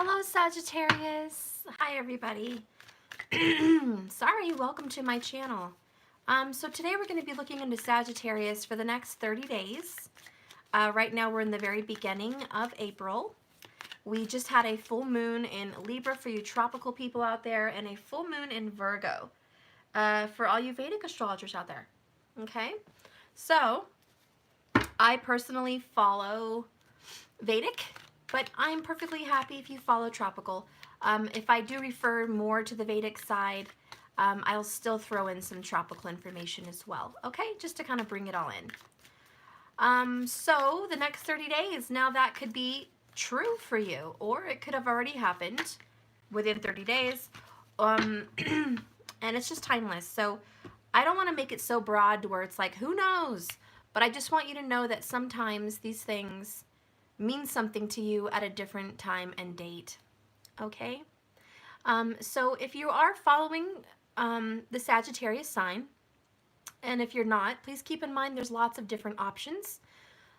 Hello, Sagittarius. Hi, everybody. Sorry, welcome to my channel. So today we're going to be looking into Sagittarius for the next 30 days. Right now we're in the very beginning of April. We just had a full moon in Libra for you tropical people out there, and a full moon in Virgo for all you Vedic astrologers out there. Okay, so I personally follow Vedic, but I'm perfectly happy if you follow tropical. If I do refer more to the Vedic side, I'll still throw in some tropical information as well, okay? Just to kind of bring it all in. So the next 30 days, now that could be true for you, or it could have already happened within 30 days, and it's just timeless. So I don't want to make it so broad where it's like, who knows? But I just want you to know that sometimes these things mean something to you at a different time and date, okay? So if you are following the Sagittarius sign, and if you're not, please keep in mind there's lots of different options.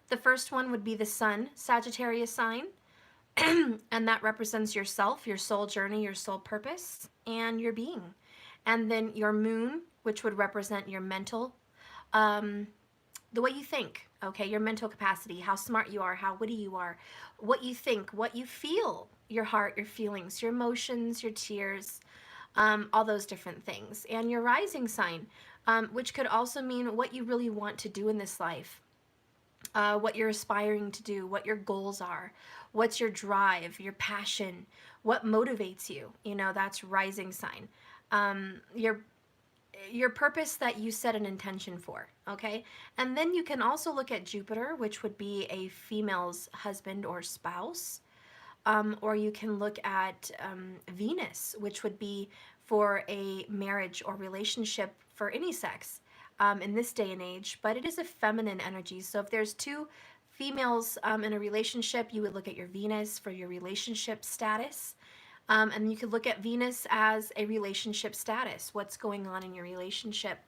The first one would be the Sun Sagittarius sign, and that represents yourself, your soul journey, your soul purpose, and your being. And then your Moon, which would represent your mental, the way you think, okay, your mental capacity, how smart you are, how witty you are, what you think, what you feel, your heart, your feelings, your emotions, your tears, all those different things. And your rising sign, which could also mean what you really want to do in this life, what you're aspiring to do, what your goals are, what's your drive, your passion, what motivates you. You know, that's rising sign. Your purpose that you set an intention for, okay? And then you can also look at Jupiter, which would be a female's husband or spouse, or you can look at Venus, which would be for a marriage or relationship for any sex in this day and age, but it is a feminine energy. So if there's two females in a relationship, you would look at your Venus for your relationship status. And you could look at Venus as a relationship status, what's going on in your relationship.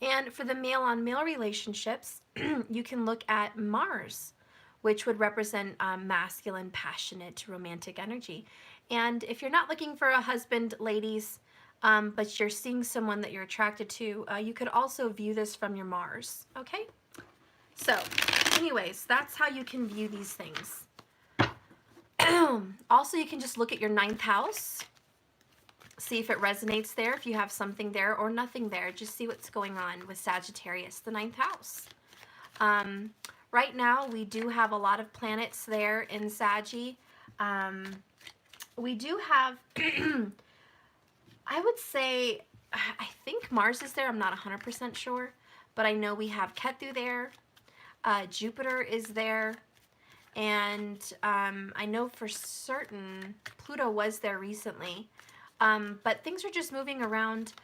And for the male-on-male relationships, you can look at Mars, which would represent masculine, passionate, romantic energy. And if you're not looking for a husband, ladies, but you're seeing someone that you're attracted to, you could also view this from your Mars, okay? So, anyways, that's how you can view these things. Also, you can just look at your 9th house, see if it resonates there, if you have something there or nothing there. Just see what's going on with Sagittarius, the 9th house. Right now, we do have a lot of planets there in Saggy. We do have, I would say, I think Mars is there. I'm not 100% sure, but I know we have Ketu there. Jupiter is there. And I know for certain Pluto was there recently, but things are just moving around.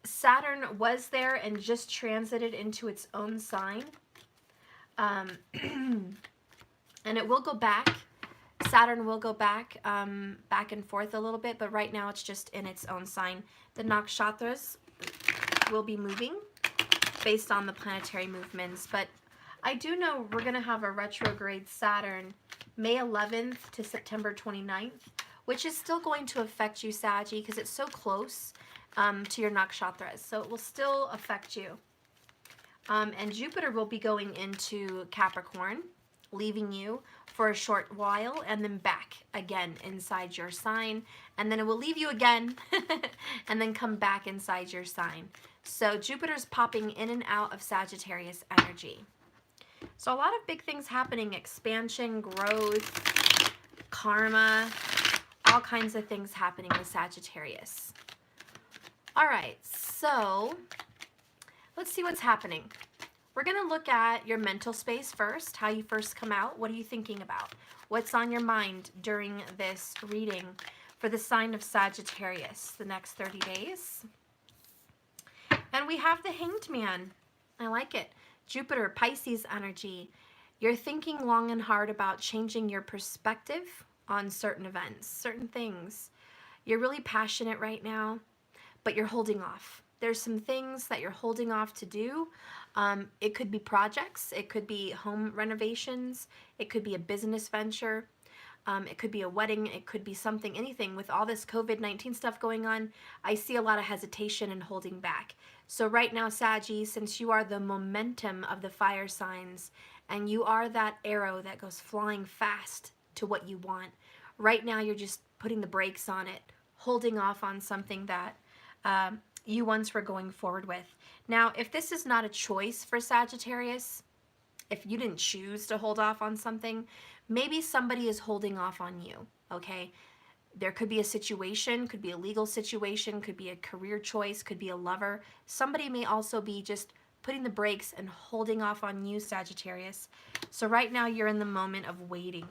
Saturn was there and just transited into its own sign, and it will go back. Saturn will go back, back and forth a little bit, but right now it's just in its own sign. The nakshatras will be moving based on the planetary movements, but I do know we're going to have a retrograde Saturn May 11th to September 29th, which is still going to affect you, Saggy, because it's so close to your nakshatras. So it will still affect you. And Jupiter will be going into Capricorn, leaving you for a short while, and then back again inside your sign. And then it will leave you again, and then come back inside your sign. So Jupiter's popping in and out of Sagittarius energy. So a lot of big things happening, expansion, growth, karma, all kinds of things happening with Sagittarius. All right, so let's see what's happening. We're going to look at your mental space first, how you first come out. What are you thinking about? What's on your mind during this reading for the sign of Sagittarius the next 30 days? And we have the Hanged Man. I like it. Jupiter, Pisces energy. You're thinking long and hard about changing your perspective on certain events, certain things. You're really passionate right now, but you're holding off. There's some things that you're holding off to do. It could be projects. It could be home renovations. It could be a business venture. It could be a wedding. It could be something, anything. With all this COVID-19 stuff going on, I see a lot of hesitation and holding back. So right now, Saggy, since you are the momentum of the fire signs, and you are that arrow that goes flying fast to what you want, right now you're just putting the brakes on it, holding off on something that you once were going forward with. Now, if this is not a choice for Sagittarius, if you didn't choose to hold off on something, maybe somebody is holding off on you, okay? There could be a situation, could be a legal situation, could be a career choice, could be a lover. Somebody may also be just putting the brakes and holding off on you, Sagittarius. So right now you're in the moment of waiting.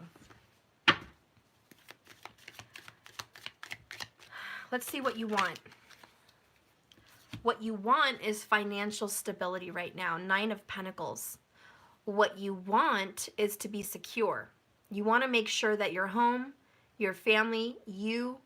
Let's see what you want. What you want is financial stability right now, 9 of Pentacles. What you want is to be secure. You want to make sure that your home, your family, you,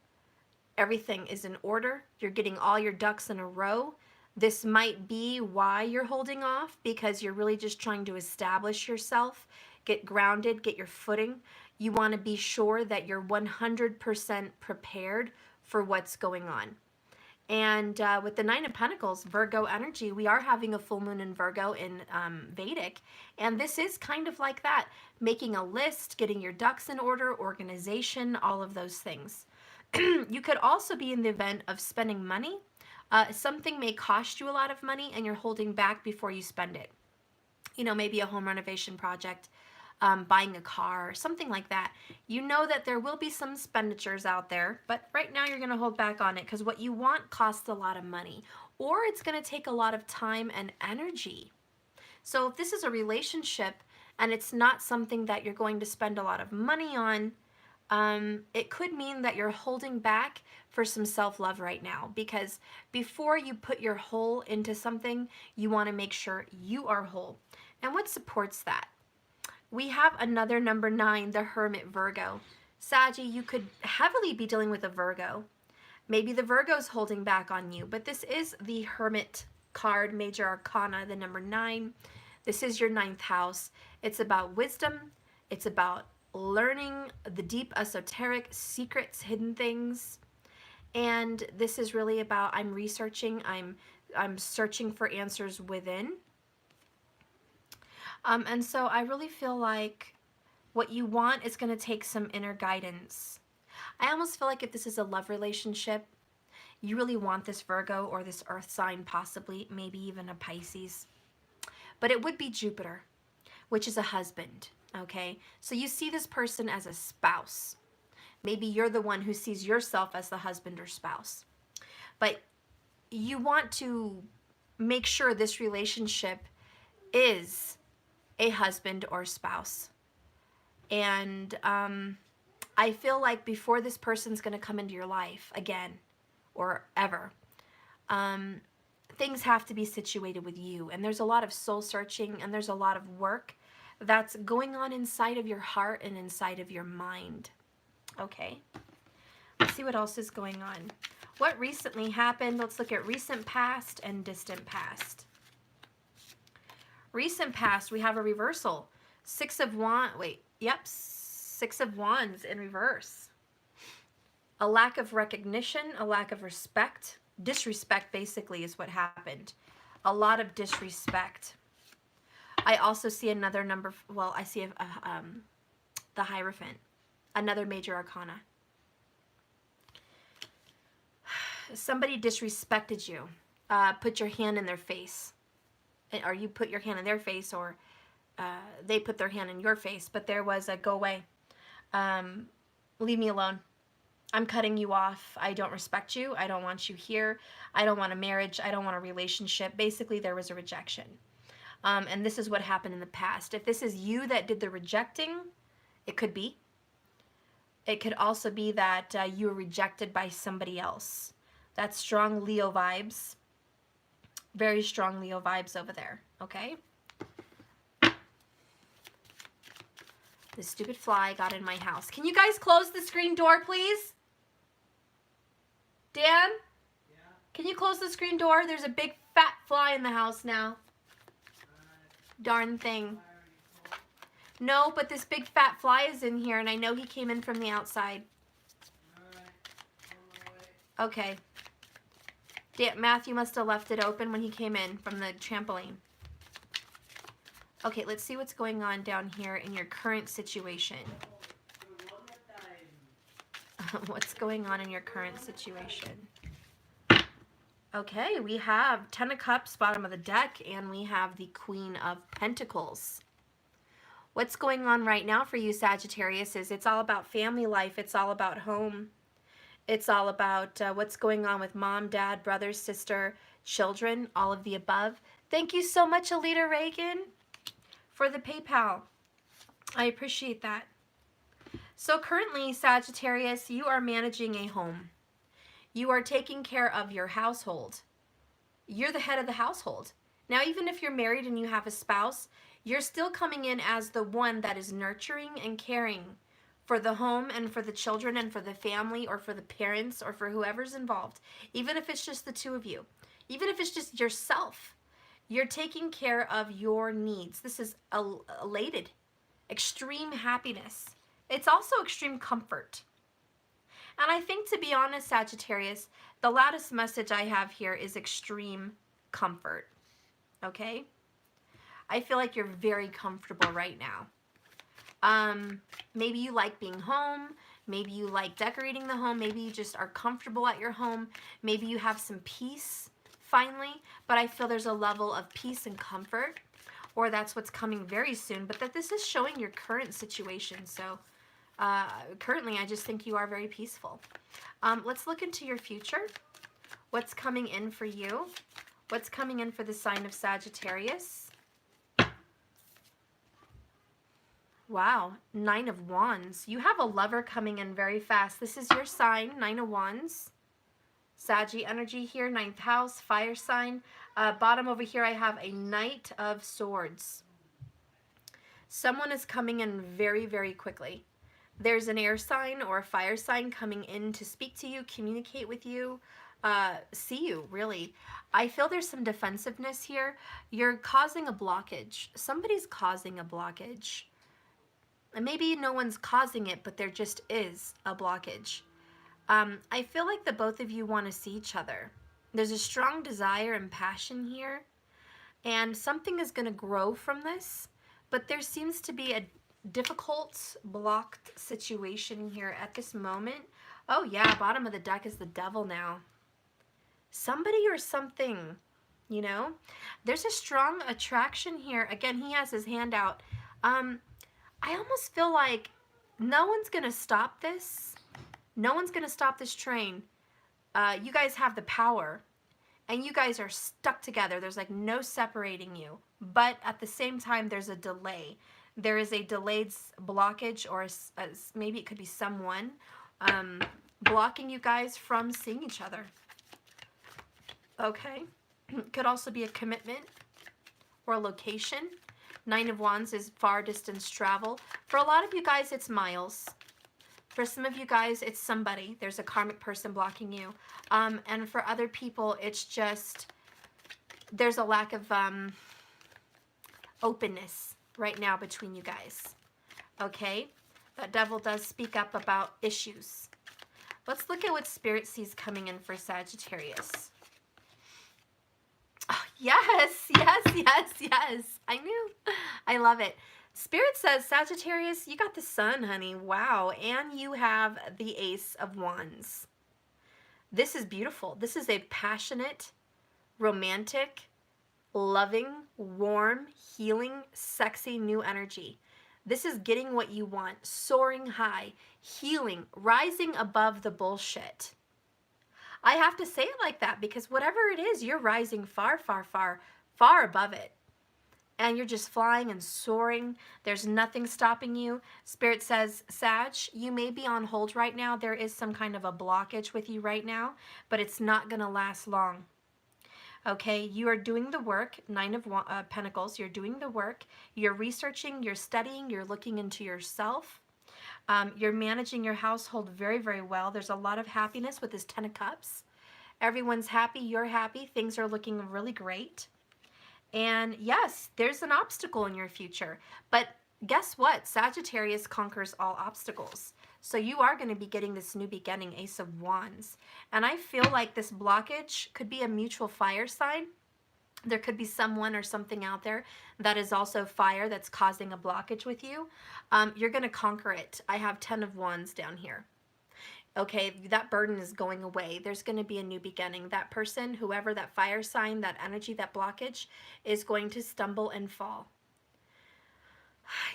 everything is in order. You're getting all your ducks in a row. This might be why you're holding off, because you're really just trying to establish yourself, get grounded, get your footing. You want to be sure that you're 100% prepared for what's going on. And with the 9 of Pentacles, Virgo energy, we are having a full moon in Virgo in Vedic. And this is kind of like that, making a list, getting your ducks in order, organization, all of those things. You could also be in the event of spending money. Something may cost you a lot of money and you're holding back before you spend it. You know, maybe a home renovation project, buying a car, something like that. You know that there will be some expenditures out there, but right now you're going to hold back on it because what you want costs a lot of money, or it's going to take a lot of time and energy. So if this is a relationship and it's not something that you're going to spend a lot of money on, it could mean that you're holding back for some self-love right now, because before you put your whole into something, you want to make sure you are whole. And what supports that? We have another number 9, the Hermit Virgo. Saggy, you could heavily be dealing with a Virgo. Maybe the Virgo's holding back on you, but this is the Hermit card, Major Arcana, the number 9. This is your 9th house. It's about wisdom. It's about learning the deep esoteric secrets, hidden things. And this is really about, I'm researching, I'm searching for answers within. And so I really feel like what you want is going to take some inner guidance. I almost feel like if this is a love relationship, you really want this Virgo or this earth sign, possibly, maybe even a Pisces. But it would be Jupiter, which is a husband, okay? So you see this person as a spouse. Maybe you're the one who sees yourself as the husband or spouse. But you want to make sure this relationship is a husband or spouse. And I feel like before this person's going to come into your life again or ever, things have to be situated with you. And there's a lot of soul searching and there's a lot of work that's going on inside of your heart and inside of your mind. Okay, let's see what else is going on. What recently happened? Let's look at recent past and distant past. Recent past, we have a reversal. 6 of Wands, 6 of Wands in reverse. A lack of recognition, a lack of respect. Disrespect, basically, is what happened. A lot of disrespect. I also see another number, well, I see the Hierophant, another major arcana. Somebody disrespected you. Put your hand in their face. Or you put your hand in their face, or they put their hand in your face, but there was a go away. Leave me alone. I'm cutting you off. I don't respect you. I don't want you here. I don't want a marriage. I don't want a relationship. Basically, there was a rejection. And this is what happened in the past. If this is you that did the rejecting, it could be. It could also be that you were rejected by somebody else. That's strong Leo vibes. Very strong Leo vibes over there, okay? This stupid fly got in my house. Can you guys close the screen door, please? Dan? Yeah? Can you close the screen door? There's a big fat fly in the house now. Darn thing. No, but this big fat fly is in here, and I know he came in from the outside. Okay. Matthew must have left it open when he came in from the trampoline. Okay, let's see what's going on down here in your current situation. What's going on in your current situation? Okay, we have 10 of Cups, bottom of the deck, and we have the Queen of Pentacles. What's going on right now for you, Sagittarius, is it's all about family life. It's all about home. It's all about what's going on with mom, dad, brother, sister, children, all of the above. Thank you so much, Alita Reagan, for the PayPal. I appreciate that. So currently, Sagittarius, you are managing a home. You are taking care of your household. You're the head of the household. Now, even if you're married and you have a spouse, you're still coming in as the one that is nurturing and caring for the home and for the children and for the family or for the parents or for whoever's involved. Even if it's just the two of you. Even if it's just yourself. You're taking care of your needs. This is elated, extreme happiness. It's also extreme comfort. And I think, to be honest, Sagittarius, the loudest message I have here is extreme comfort. Okay? I feel like you're very comfortable right now. Maybe you like being home. Maybe you like decorating the home. Maybe you just are comfortable at your home. Maybe you have some peace, finally. But I feel there's a level of peace and comfort. Or that's what's coming very soon. But that this is showing your current situation. So currently, I just think you are very peaceful. Let's look into your future. What's coming in for you? What's coming in for the sign of Sagittarius? Wow, 9 of Wands. You have a lover coming in very fast. This is your sign, 9 of Wands. Saggy energy here, 9th house, fire sign. Bottom over here, I have a Knight of Swords. Someone is coming in very, very quickly. There's an air sign or a fire sign coming in to speak to you, communicate with you, see you, really. I feel there's some defensiveness here. You're causing a blockage. Somebody's causing a blockage. And maybe no one's causing it, but there just is a blockage. I feel like the both of you want to see each other. There's a strong desire and passion here. And something is going to grow from this. But there seems to be a difficult, blocked situation here at this moment. Oh yeah, bottom of the deck is the Devil now. Somebody or something, you know? There's a strong attraction here. Again, he has his hand out. I almost feel like no one's going to stop this. No one's going to stop this train. You guys have the power. And you guys are stuck together. There's like no separating you. But at the same time, there's a delay. There is a delayed blockage, or maybe it could be someone blocking you guys from seeing each other. Okay. Could also be a commitment or a location. 9 of Wands is far distance travel. For a lot of you guys, it's miles. For some of you guys, it's somebody. There's a karmic person blocking you. And for other people, it's just, there's a lack of openness right now between you guys. Okay? That Devil does speak up about issues. Let's look at what Spirit sees coming in for Sagittarius. Oh, yes, yes, yes, yes. I knew. I love it. Spirit says, Sagittarius, you got the Sun, honey. Wow. And you have the Ace of Wands. This is beautiful. This is a passionate, romantic, loving, warm, healing, sexy new energy. This is getting what you want, soaring high, healing, rising above the bullshit. I have to say it like that because whatever it is, you're rising far, far, far, far above it. And you're just flying and soaring. There's nothing stopping you. Spirit says, Sag, you may be on hold right now. There is some kind of a blockage with you right now, but it's not going to last long. Okay, you are doing the work, 9 of Pentacles. You're doing the work. You're researching, you're studying, you're looking into yourself. You're managing your household very, very well. There's a lot of happiness with this 10 of Cups. Everyone's happy. You're happy. Things are looking really great. And yes, there's an obstacle in your future. But guess what? Sagittarius conquers all obstacles. So you are going to be getting this new beginning, Ace of Wands. And I feel like this blockage could be a mutual fire sign. There could be someone or something out there that is also fire that's causing a blockage with you. You're going to conquer it. I have 10 of Wands down here. Okay, that burden is going away. There's going to be a new beginning. That person, whoever, that fire sign, that energy, that blockage is going to stumble and fall.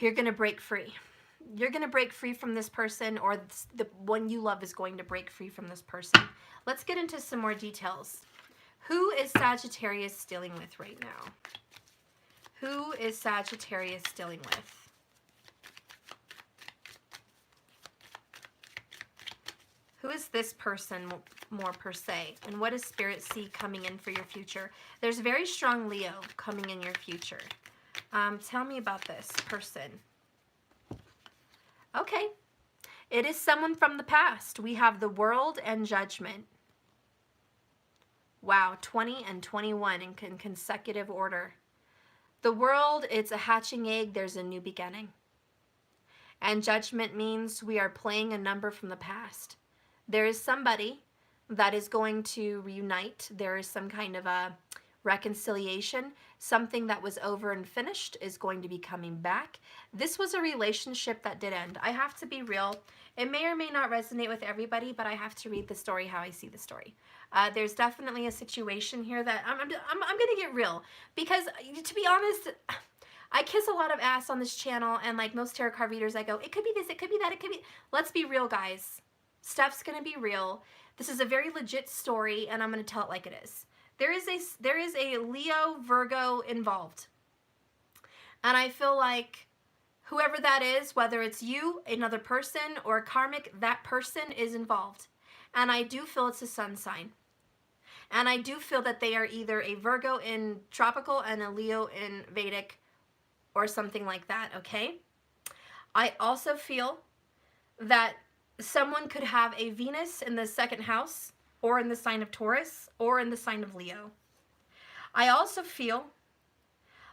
You're going to break free. You're going to break free from this person, or the one you love is going to break free from this person. Let's get into some more details. Who is Sagittarius dealing with right now? Who is Sagittarius dealing with? Who is this person more per se? And what does Spirit see coming in for your future? There's very strong Leo coming in your future. Tell me about this person. Okay. It is someone from the past. We have the World and Judgment. Wow, 20 and 21 in consecutive order. The World, it's a hatching egg. There's a new beginning. And Judgment means we are playing a number from the past. There is somebody that is going to reunite. There is some kind of a reconciliation. Something that was over and finished is going to be coming back. This was a relationship that did end. I have to be real. It may or may not resonate with everybody, but I have to read the story how I see the story. There's definitely a situation here that I'm going to get real. Because, to be honest, I kiss a lot of ass on this channel, and like most tarot card readers, I go, it could be this, it could be that, it could be... Let's be real, guys. Stuff's going to be real. This is a very legit story, and I'm going to tell it like it is. There is a Leo Virgo involved. And I feel like whoever that is, whether it's you, another person, or karmic, that person is involved. And I do feel it's a sun sign. And I do feel that they are either a Virgo in tropical and a Leo in Vedic or something like that, okay? I also feel that someone could have a Venus in the second house, or in the sign of Taurus, or in the sign of Leo. I also feel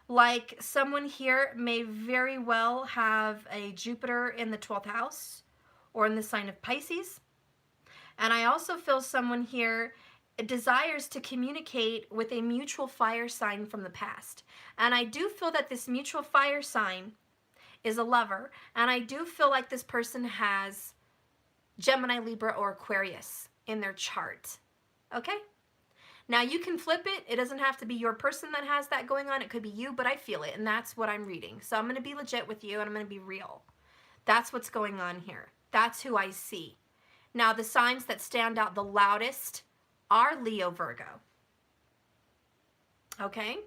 like someone here may very well have a Jupiter in the 12th house, or in the sign of Pisces. And I also feel someone here desires to communicate with a mutual fire sign from the past. And I do feel that this mutual fire sign is a lover. And I do feel like this person has Gemini, Libra, or Aquarius in their chart. Okay? Now you can flip it. It doesn't have to be your person that has that going on. It could be you, but I feel it, and that's what I'm reading. So I'm going to be legit with you, and I'm going to be real. That's what's going on here. That's who I see. Now the signs that stand out the loudest are Leo, Virgo. Okay?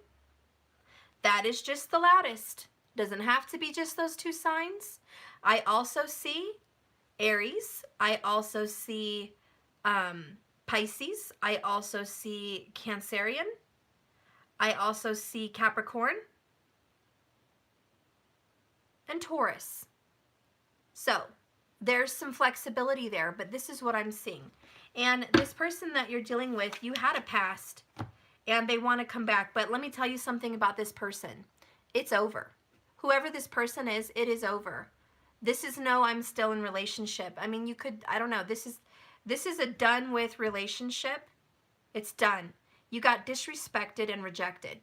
That is just the loudest. Doesn't have to be just those two signs. I also see Aries. I also see Pisces. I also see Cancerian. I also see Capricorn and Taurus. So there's some flexibility there, but this is what I'm seeing. And this person that you're dealing with, you had a past and they want to come back. But let me tell you something about this person. It's over. Whoever this person is, it is over. This is no, I'm still in relationship. I mean, you could, I don't know. This is a done with relationship. It's done. You got disrespected and rejected.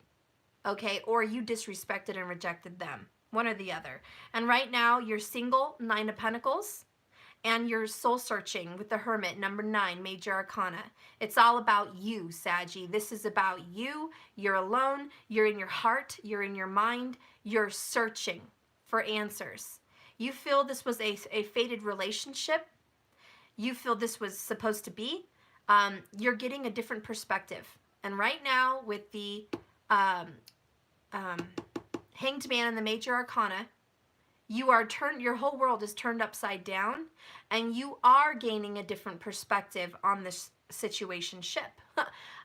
Okay? Or you disrespected and rejected them. One or the other. And right now, you're single, 9 of Pentacles. And you're soul searching with the Hermit, number 9, Major Arcana. It's all about you, Saggy. This is about you. You're alone. You're in your heart. You're in your mind. You're searching for answers. You feel this was a fated relationship. You feel this was supposed to be. You're getting a different perspective. And right now, with the Hanged Man and the Major Arcana, you are your whole world is turned upside down, and you are gaining a different perspective on this situationship.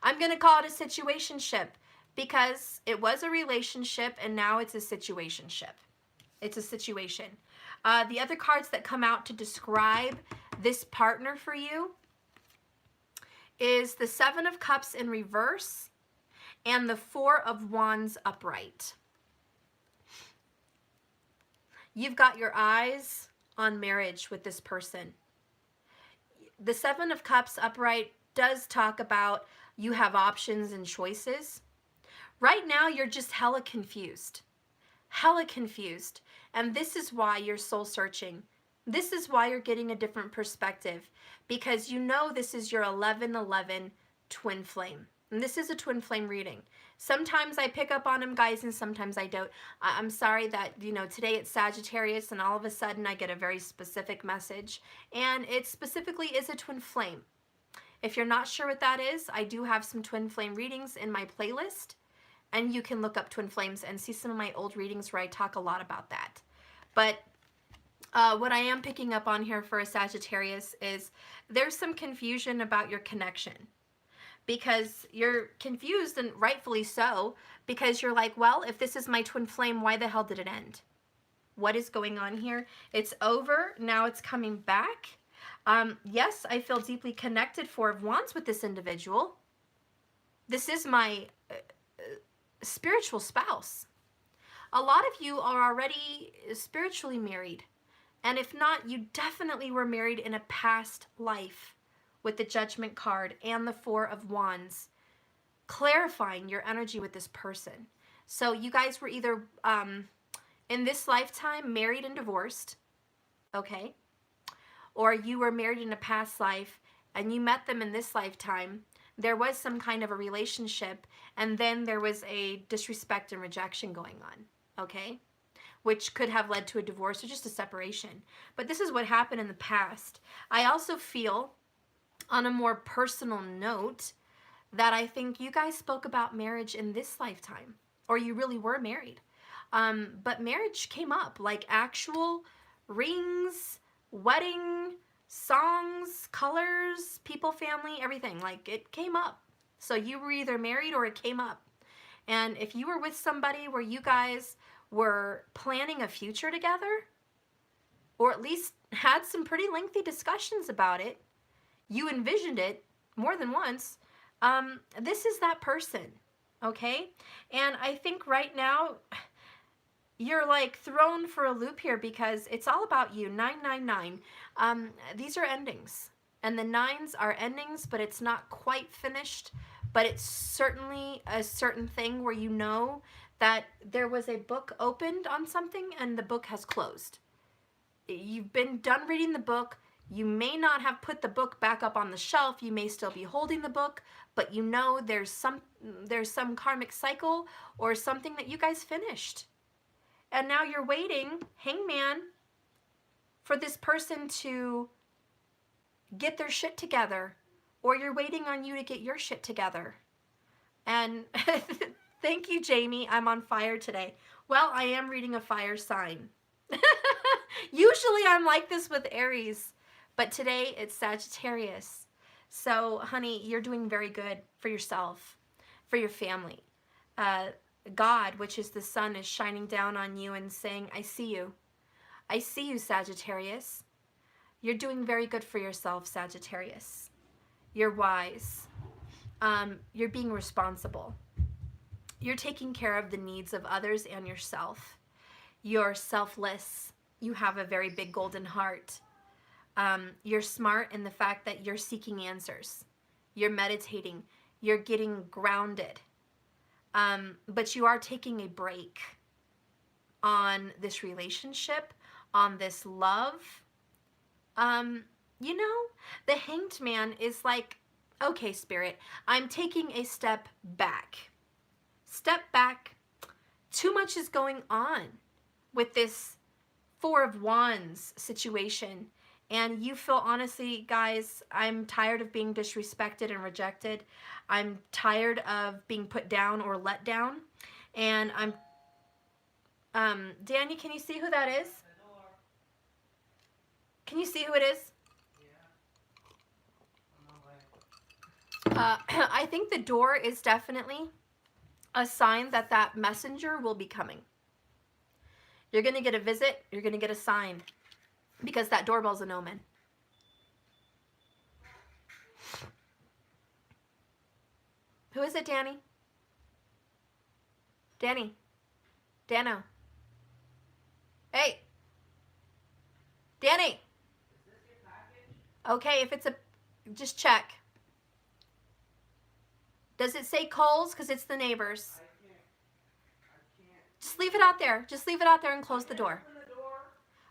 I'm going to call it a situationship because it was a relationship and now it's a situationship. It's a situation. The other cards that come out to describe this partner for you is the 7 of Cups in reverse and the 4 of Wands upright. You've got your eyes on marriage with this person. The Seven of Cups upright does talk about you have options and choices. Right now, you're just hella confused. Hella confused. And this is why you're soul searching. This is why you're getting a different perspective. Because you know this is your 1111 twin flame. And this is a twin flame reading. Sometimes I pick up on them, guys, and sometimes I don't. I'm sorry that, you know, today it's Sagittarius and all of a sudden I get a very specific message. And it specifically is a twin flame. If you're not sure what that is, I do have some twin flame readings in my playlist. And you can look up twin flames and see some of my old readings where I talk a lot about that. But what I am picking up on here for a Sagittarius is there's some confusion about your connection. Because you're confused, and rightfully so, because you're like, well, if this is my twin flame, why the hell did it end? What is going on here? It's over. Now it's coming back. Yes, I feel deeply connected, Four of Wands, with this individual. This is my spiritual spouse. A lot of you are already spiritually married. And if not, you definitely were married in a past life, with the Judgment card and the Four of Wands, clarifying your energy with this person. So you guys were either in this lifetime married and divorced, okay? Or you were married in a past life and you met them in this lifetime. There was some kind of a relationship, and then there was a disrespect and rejection going on, okay? Which could have led to a divorce or just a separation. But this is what happened in the past. I also feel, on a more personal note, that I think you guys spoke about marriage in this lifetime, or you really were married. But marriage came up, like actual rings, wedding, songs, colors, people, family, everything. Like, it came up. So you were either married or it came up. And if you were with somebody where you guys were planning a future together, or at least had some pretty lengthy discussions about it, you envisioned it more than once, this is that person, okay? And I think right now, you're like thrown for a loop here because it's all about you. 999. These are endings. And the nines are endings, but it's not quite finished. But it's certainly a certain thing where you know that there was a book opened on something and the book has closed. You've been done reading the book. You may not have put the book back up on the shelf. You may still be holding the book, but you know there's some karmic cycle or something that you guys finished. And now you're waiting, hangman, for this person to get their shit together, or you're waiting on you to get your shit together. And thank you, Jamie. I'm on fire today. Well, I am reading a fire sign. Usually I'm like this with Aries, but today it's Sagittarius. So, honey, you're doing very good for yourself, for your family. God, which is the sun, is shining down on you and saying, I see you. I see you, Sagittarius. You're doing very good for yourself, Sagittarius. You're wise. You're being responsible. You're taking care of the needs of others and yourself. You're selfless. You have a very big golden heart. You're smart in the fact that you're seeking answers. You're meditating. You're getting grounded. But you are taking a break on this relationship, on this love. You know, the Hanged Man is like, okay, Spirit, I'm taking a step back. Step back. Too much is going on with this Four of Wands situation. And you feel, honestly, guys, I'm tired of being disrespected and rejected. I'm tired of being put down or let down. And I'm... Danny, can you see who that is? Can you see who it is? I think the door is definitely a sign that that messenger will be coming. You're going to get a visit. You're going to get a sign. Because that doorbell's an omen. Who is it, Danny? Danny. Dano. Hey. Danny. Okay, if it's a, just check. Does it say Kohl's? Because it's the neighbors. I can't. Just leave it out there. Just leave it out there and close the door.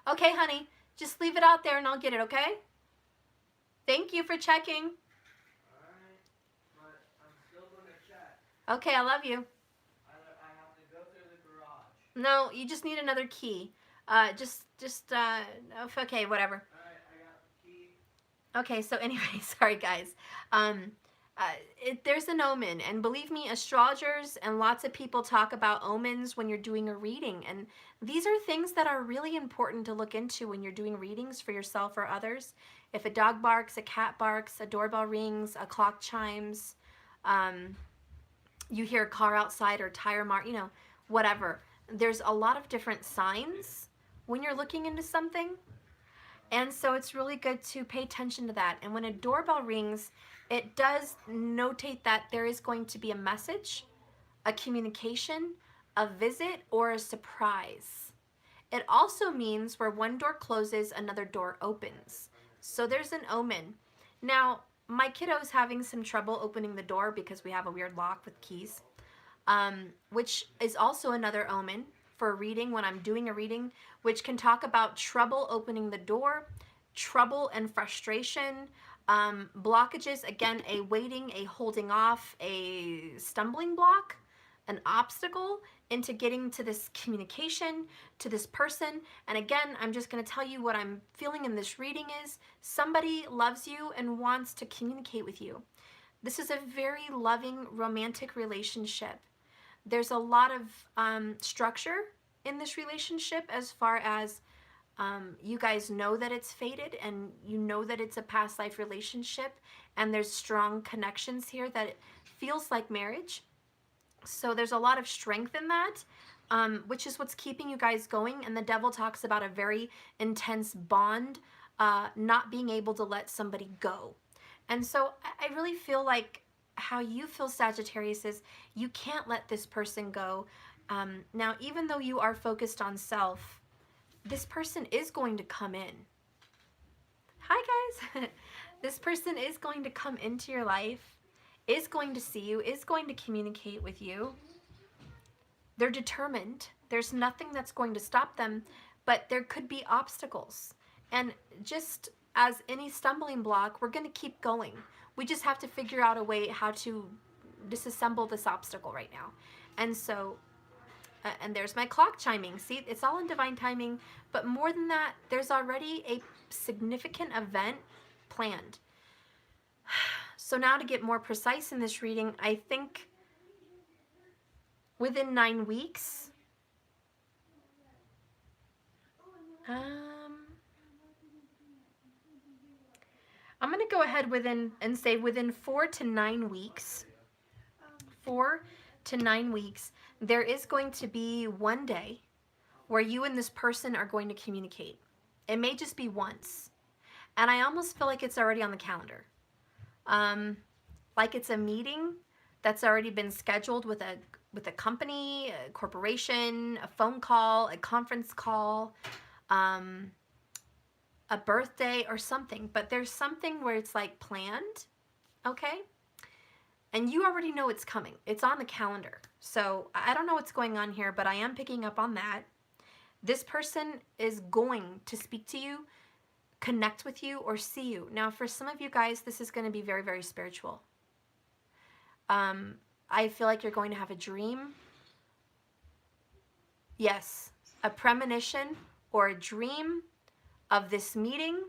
Okay, honey. Just leave it out there and I'll get it, okay? Thank you for checking. Alright, but I'm still going to check. Okay, I love you. I have to go through the garage. No, you just need another key. Okay, whatever. Alright, I got the key. Okay, so anyway, sorry guys. There's an omen, and believe me, astrologers and lots of people talk about omens when you're doing a reading, and these are things that are really important to look into when you're doing readings for yourself or others. If a dog barks, a cat barks, a doorbell rings, a clock chimes, you hear a car outside or tire mark, you know, whatever. There's a lot of different signs when you're looking into something. And so it's really good to pay attention to that. And when a doorbell rings, it does notate that there is going to be a message, a communication, a visit, or a surprise. It also means where one door closes, another door opens. So there's an omen. Now, my kiddo's having some trouble opening the door because we have a weird lock with keys, which is also another omen for a reading when I'm doing a reading, which can talk about trouble opening the door, trouble and frustration, blockages, again, a waiting, a holding off, a stumbling block, an obstacle into getting to this communication, to this person. And again, I'm just going to tell you what I'm feeling in this reading is somebody loves you and wants to communicate with you. This is a very loving, romantic relationship. There's a lot of structure in this relationship as far as you guys know that it's fated and you know that it's a past life relationship, and there's strong connections here that it feels like marriage. So there's a lot of strength in that, which is what's keeping you guys going. And the devil talks about a very intense bond, not being able to let somebody go. And so I really feel like how you feel, Sagittarius, is you can't let this person go. Now, even though you are focused on self, this person is going to come in. Hi, guys. This person is going to come into your life, is going to see you, is going to communicate with you. They're determined. There's nothing that's going to stop them, but there could be obstacles. And just as any stumbling block, we're going to keep going. We just have to figure out a way how to disassemble this obstacle right now. And so, and there's my clock chiming. See, it's all in divine timing. But more than that, there's already a significant event planned. So now to get more precise in this reading, I think within 9 weeks, I'm going to go ahead and say within 4 to 9 weeks, 4 to 9 weeks, there is going to be one day where you and this person are going to communicate. It may just be once. And I almost feel like it's already on the calendar. Like it's a meeting that's already been scheduled with a company, a corporation, a phone call, a conference call, a birthday or something. But there's something where it's like planned, okay? And you already know it's coming. It's on the calendar. So I don't know what's going on here, but I am picking up on that. This person is going to speak to you, connect with you, or see you. Now, for some of you guys, this is going to be very, very spiritual. I feel like you're going to have a dream. Yes, a premonition or a dream of this meeting,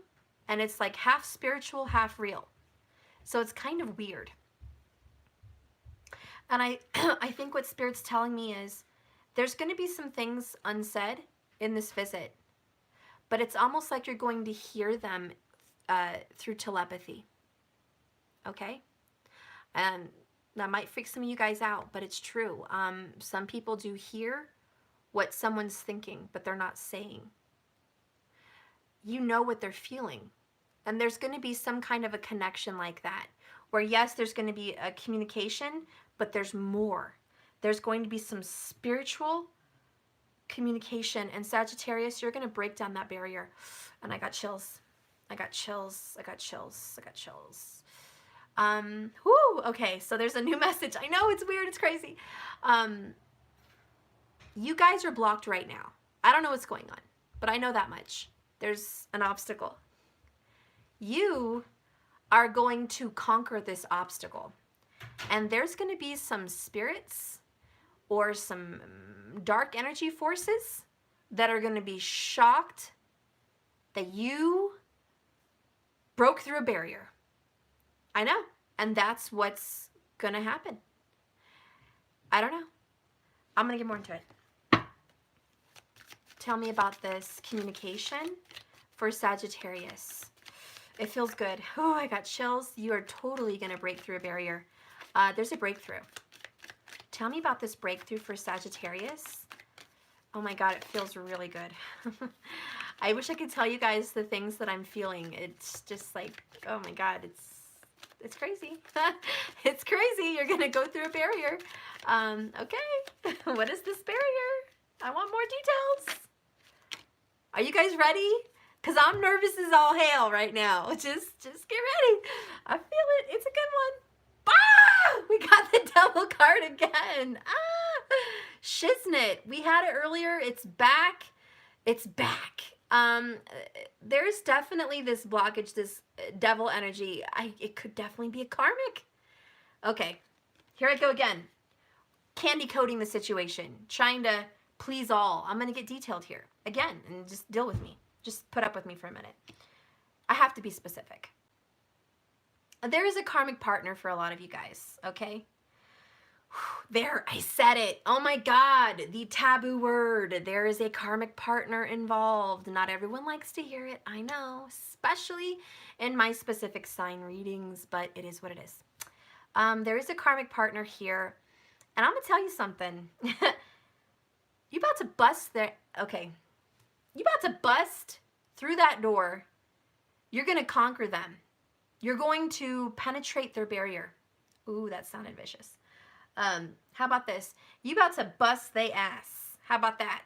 and it's like half spiritual, half real. So it's kind of weird. And I think what Spirit's telling me is there's going to be some things unsaid in this visit, but it's almost like you're going to hear them through telepathy. Okay? And that might freak some of you guys out, but it's true. Some people do hear what someone's thinking, but they're not saying. You know what they're feeling. And there's going to be some kind of a connection like that, where yes, there's going to be a communication, but there's more. There's going to be some spiritual communication. And Sagittarius, you're going to break down that barrier. And I got chills. I got chills. I got chills. I got chills. Whoo, okay, so there's a new message. I know, it's weird, it's crazy. You guys are blocked right now. I don't know what's going on, but I know that much. There's an obstacle. You are going to conquer this obstacle. And there's going to be some spirits or some dark energy forces that are going to be shocked that you broke through a barrier. I know. And that's what's going to happen. I don't know. I'm going to get more into it. Tell me about this communication for Sagittarius. It feels good. Oh, I got chills. You are totally going to break through a barrier. There's a breakthrough. Tell me about this breakthrough for Sagittarius. Oh my God, it feels really good. I wish I could tell you guys the things that I'm feeling. It's just like, oh my God, it's crazy. It's crazy. You're going to go through a barrier. Okay. What is this barrier? I want more details. Are you guys ready? Because I'm nervous as all hell right now. Just get ready. I feel it. It's a good one. Ah! We got the devil card again. Ah! Shiznit. We had it earlier. It's back. It's back. There's definitely this blockage, this devil energy. It could definitely be a karmic. Okay. Here I go again. Candy coating the situation. Trying to please all. I'm going to get detailed here. Again, and just deal with me. Just put up with me for a minute. I have to be specific. There is a karmic partner for a lot of you guys, okay? There, I said it. Oh my God, the taboo word. There is a karmic partner involved. Not everyone likes to hear it, I know, especially in my specific sign readings, but it is what it is. There is a karmic partner here, and I'm going to tell you something. You about to bust their, okay, you about to bust through that door. You're going to conquer them. You're going to penetrate their barrier. Ooh, that sounded vicious. How about this? You about to bust they ass. How about that?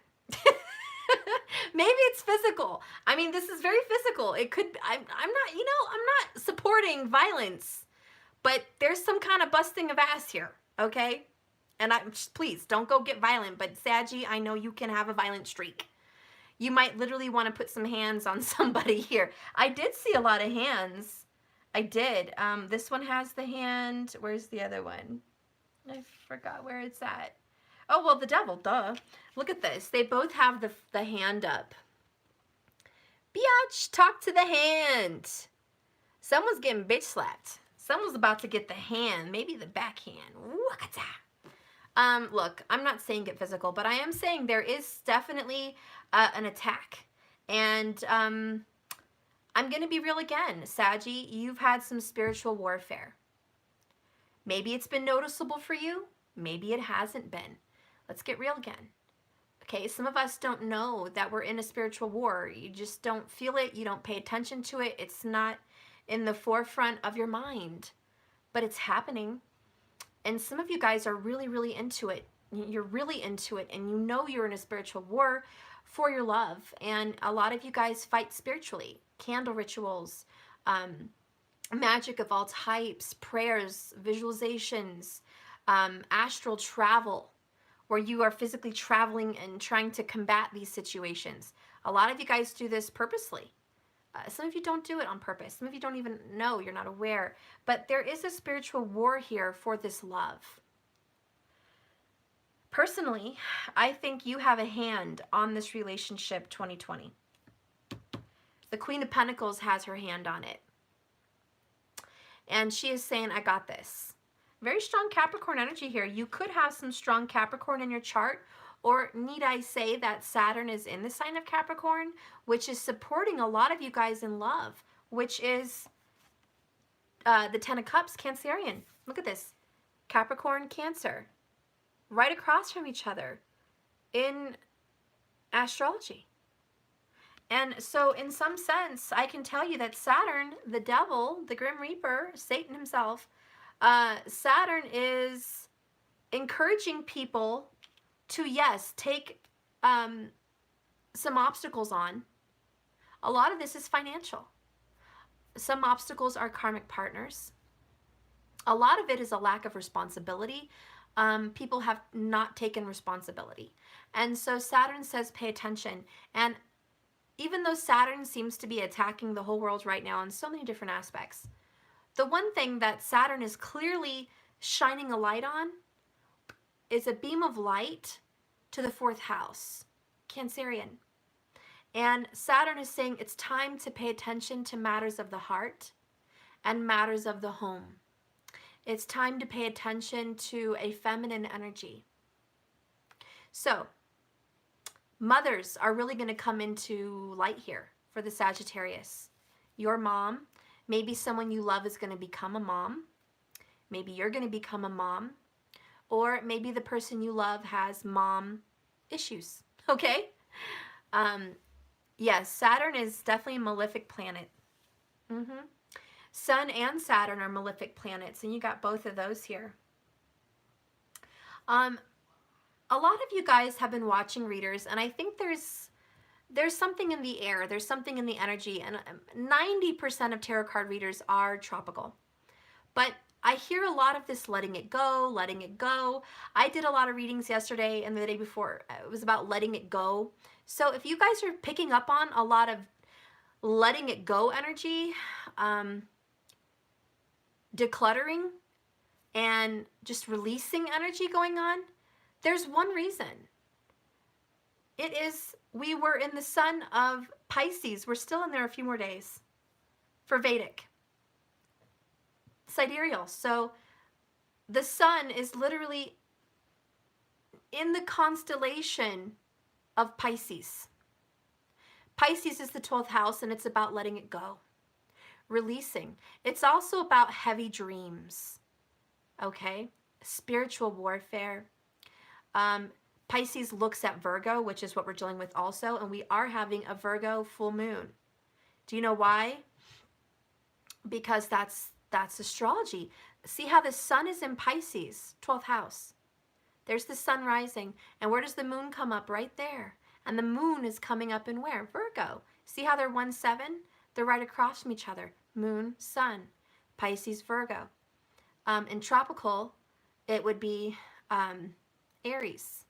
Maybe it's physical. I mean, this is very physical. It could, I'm not, you know, I'm not supporting violence, but there's some kind of busting of ass here, okay? And please don't go get violent, but Saggy, I know you can have a violent streak. You might literally want to put some hands on somebody here. I did see a lot of hands. I did. This one has the hand. Where's the other one? I forgot where it's at. Oh, well, the devil, duh. Look at this. They both have the hand up. Biatch, talk to the hand. Someone's getting bitch slapped. Someone's about to get the hand, maybe the backhand. Look, I'm not saying get physical, but I am saying there is definitely an attack. And I'm going to be real again. Saggy, you've had some spiritual warfare. Maybe it's been noticeable for you. Maybe it hasn't been. Let's get real again. Okay, some of us don't know that we're in a spiritual war. You just don't feel it. You don't pay attention to it. It's not in the forefront of your mind. But it's happening. And some of you guys are really, really into it. You're really into it. And you know you're in a spiritual war for your love. And a lot of you guys fight spiritually. Candle rituals, magic of all types, prayers, visualizations, astral travel, where you are physically traveling and trying to combat these situations. A lot of you guys do this purposely. Some of you don't do it on purpose. Some of you don't even know. You're not aware. But there is a spiritual war here for this love. Personally, I think you have a hand on this relationship 2020. The Queen of Pentacles has her hand on it. And she is saying, I got this. Very strong Capricorn energy here. You could have some strong Capricorn in your chart, or need I say that Saturn is in the sign of Capricorn, which is supporting a lot of you guys in love, which is the Ten of Cups, Cancerian. Look at this. Capricorn, Cancer. Right across from each other in astrology. And so in some sense, I can tell you that Saturn, the devil, the Grim Reaper, Satan himself, Saturn is encouraging people to, yes, take some obstacles on. A lot of this is financial. Some obstacles are karmic partners. A lot of it is a lack of responsibility. People have not taken responsibility. And so Saturn says pay attention. And even though Saturn seems to be attacking the whole world right now in so many different aspects, the one thing that Saturn is clearly shining a light on is a beam of light to the 4th house, Cancerian. And Saturn is saying it's time to pay attention to matters of the heart and matters of the home. It's time to pay attention to a feminine energy. So, mothers are really going to come into light here for the Sagittarius. Your mom, maybe someone you love is going to become a mom. Maybe you're going to become a mom. Or maybe the person you love has mom issues, okay? Yes, Saturn is definitely a malefic planet. Sun and Saturn are malefic planets, and you got both of those here. A lot of you guys have been watching readers, and I think there's something in the air, there's something in the energy, and 90% of tarot card readers are tropical. But I hear a lot of this letting it go, letting it go. I did a lot of readings yesterday and the day before. It was about letting it go. So if you guys are picking up on a lot of letting it go energy, decluttering, and just releasing energy going on, there's one reason. It is we were in the sun of Pisces. We're still in there a few more days for Vedic. Sidereal. So the sun is literally in the constellation of Pisces. Pisces is the 12th house, and it's about letting it go, releasing. It's also about heavy dreams, okay? Spiritual warfare. Pisces looks at Virgo, which is what we're dealing with also, and we are having a Virgo full moon. Do you know why? Because that's astrology. See how the sun is in Pisces, 12th house. There's the sun rising. And where does the moon come up? Right there. And the moon is coming up in where? Virgo. See how they're 1-7? They're right across from each other. Moon, sun, Pisces, Virgo. In tropical, it would be Aries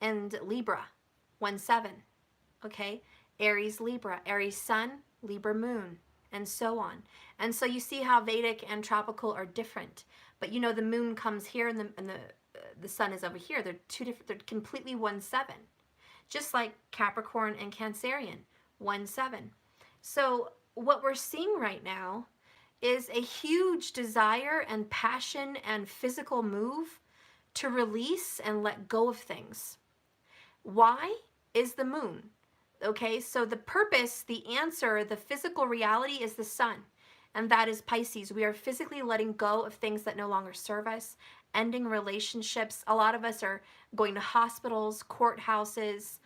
and Libra, 1-7. Okay? Aries, Libra. Aries, sun, Libra, moon, and so on. And so you see how Vedic and tropical are different. But you know the moon comes here and the sun is over here. They're two different, they're completely 1-7. Just like Capricorn and Cancerian, 1-7. So what we're seeing right now is a huge desire and passion and physical move to release and let go of things. Why? Is the moon. Okay, so the purpose, the answer, the physical reality is the sun, and that is Pisces. We are physically letting go of things that no longer serve us, ending relationships. A lot of us are going to hospitals, courthouses,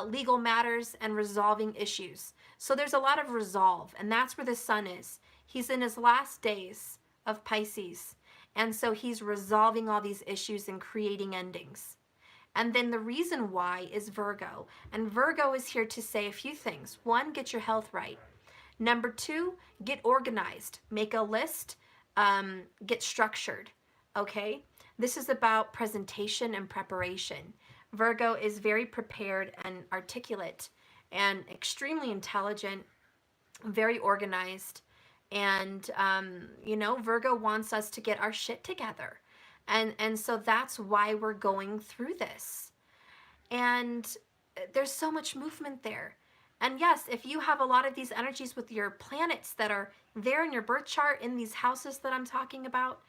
legal matters, and resolving issues. So there's a lot of resolve, and that's where the sun is. He's in his last days of Pisces, and so he's resolving all these issues and creating endings. And then the reason why is Virgo. And Virgo is here to say a few things. 1, get your health right. Number 2, get organized. Make a list, get structured, okay? This is about presentation and preparation. Virgo is very prepared and articulate and extremely intelligent, very organized. And, you know, Virgo wants us to get our shit together. And so that's why we're going through this. And there's so much movement there. And yes, if you have a lot of these energies with your planets that are there in your birth chart in these houses that I'm talking about,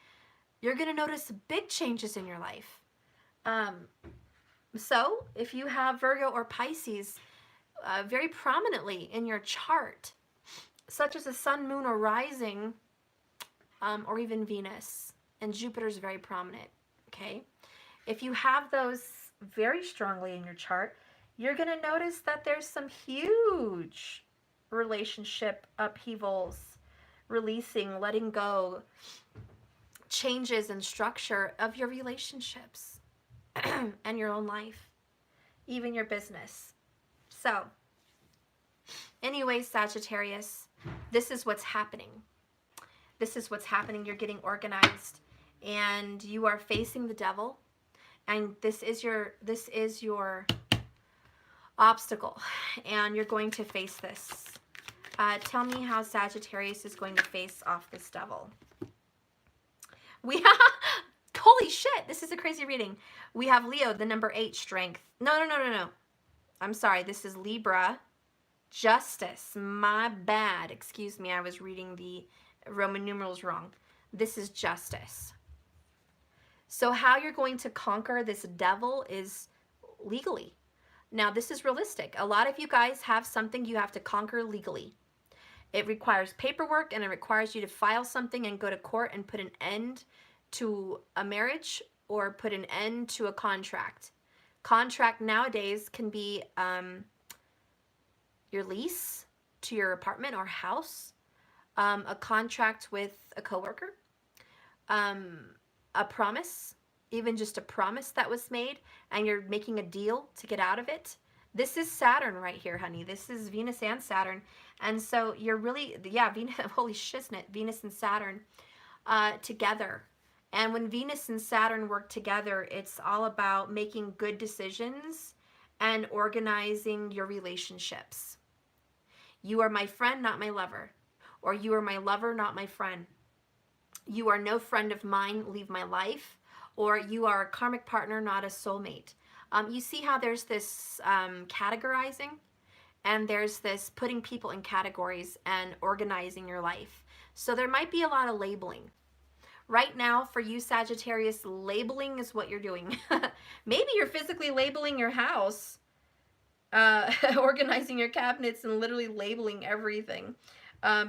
you're going to notice big changes in your life. So if you have Virgo or Pisces very prominently in your chart, such as the sun, moon, or rising, or even Venus, and Jupiter is very prominent, okay? If you have those very strongly in your chart, you're going to notice that there's some huge relationship upheavals, releasing, letting go, changes in structure of your relationships and your own life. even your business. So, anyways, Sagittarius, this is what's happening. This is what's happening. You're getting organized, and you are facing the devil, and this is your obstacle, and you're going to face this. Tell me how Sagittarius is going to face off this devil. We have, holy shit, this is a crazy reading. We have Leo, the number 8, strength. No. I'm sorry, this is Libra, justice. My bad. Excuse me, I was reading the Roman numerals wrong. This is justice. So how you're going to conquer this devil is legally. Now, this is realistic. A lot of you guys have something you have to conquer legally. It requires paperwork, and it requires you to file something and go to court and put an end to a marriage or put an end to a contract. Contract nowadays can be your lease to your apartment or house, a contract with a coworker, a promise, even just a promise that was made, and you're making a deal to get out of it. This is Saturn right here, honey. This is Venus and Saturn. And so you're really, yeah, Venus, holy shiznit, Venus and Saturn together. And when Venus and Saturn work together, it's all about making good decisions and organizing your relationships. You are my friend, not my lover. Or you are my lover, not my friend. You are no friend of mine, leave my life. Or you are a karmic partner, not a soulmate. You see how there's this categorizing, and there's this putting people in categories and organizing your life. So there might be a lot of labeling. Right now, for you, Sagittarius, labeling is what you're doing. Maybe you're physically labeling your house, organizing your cabinets, and literally labeling everything.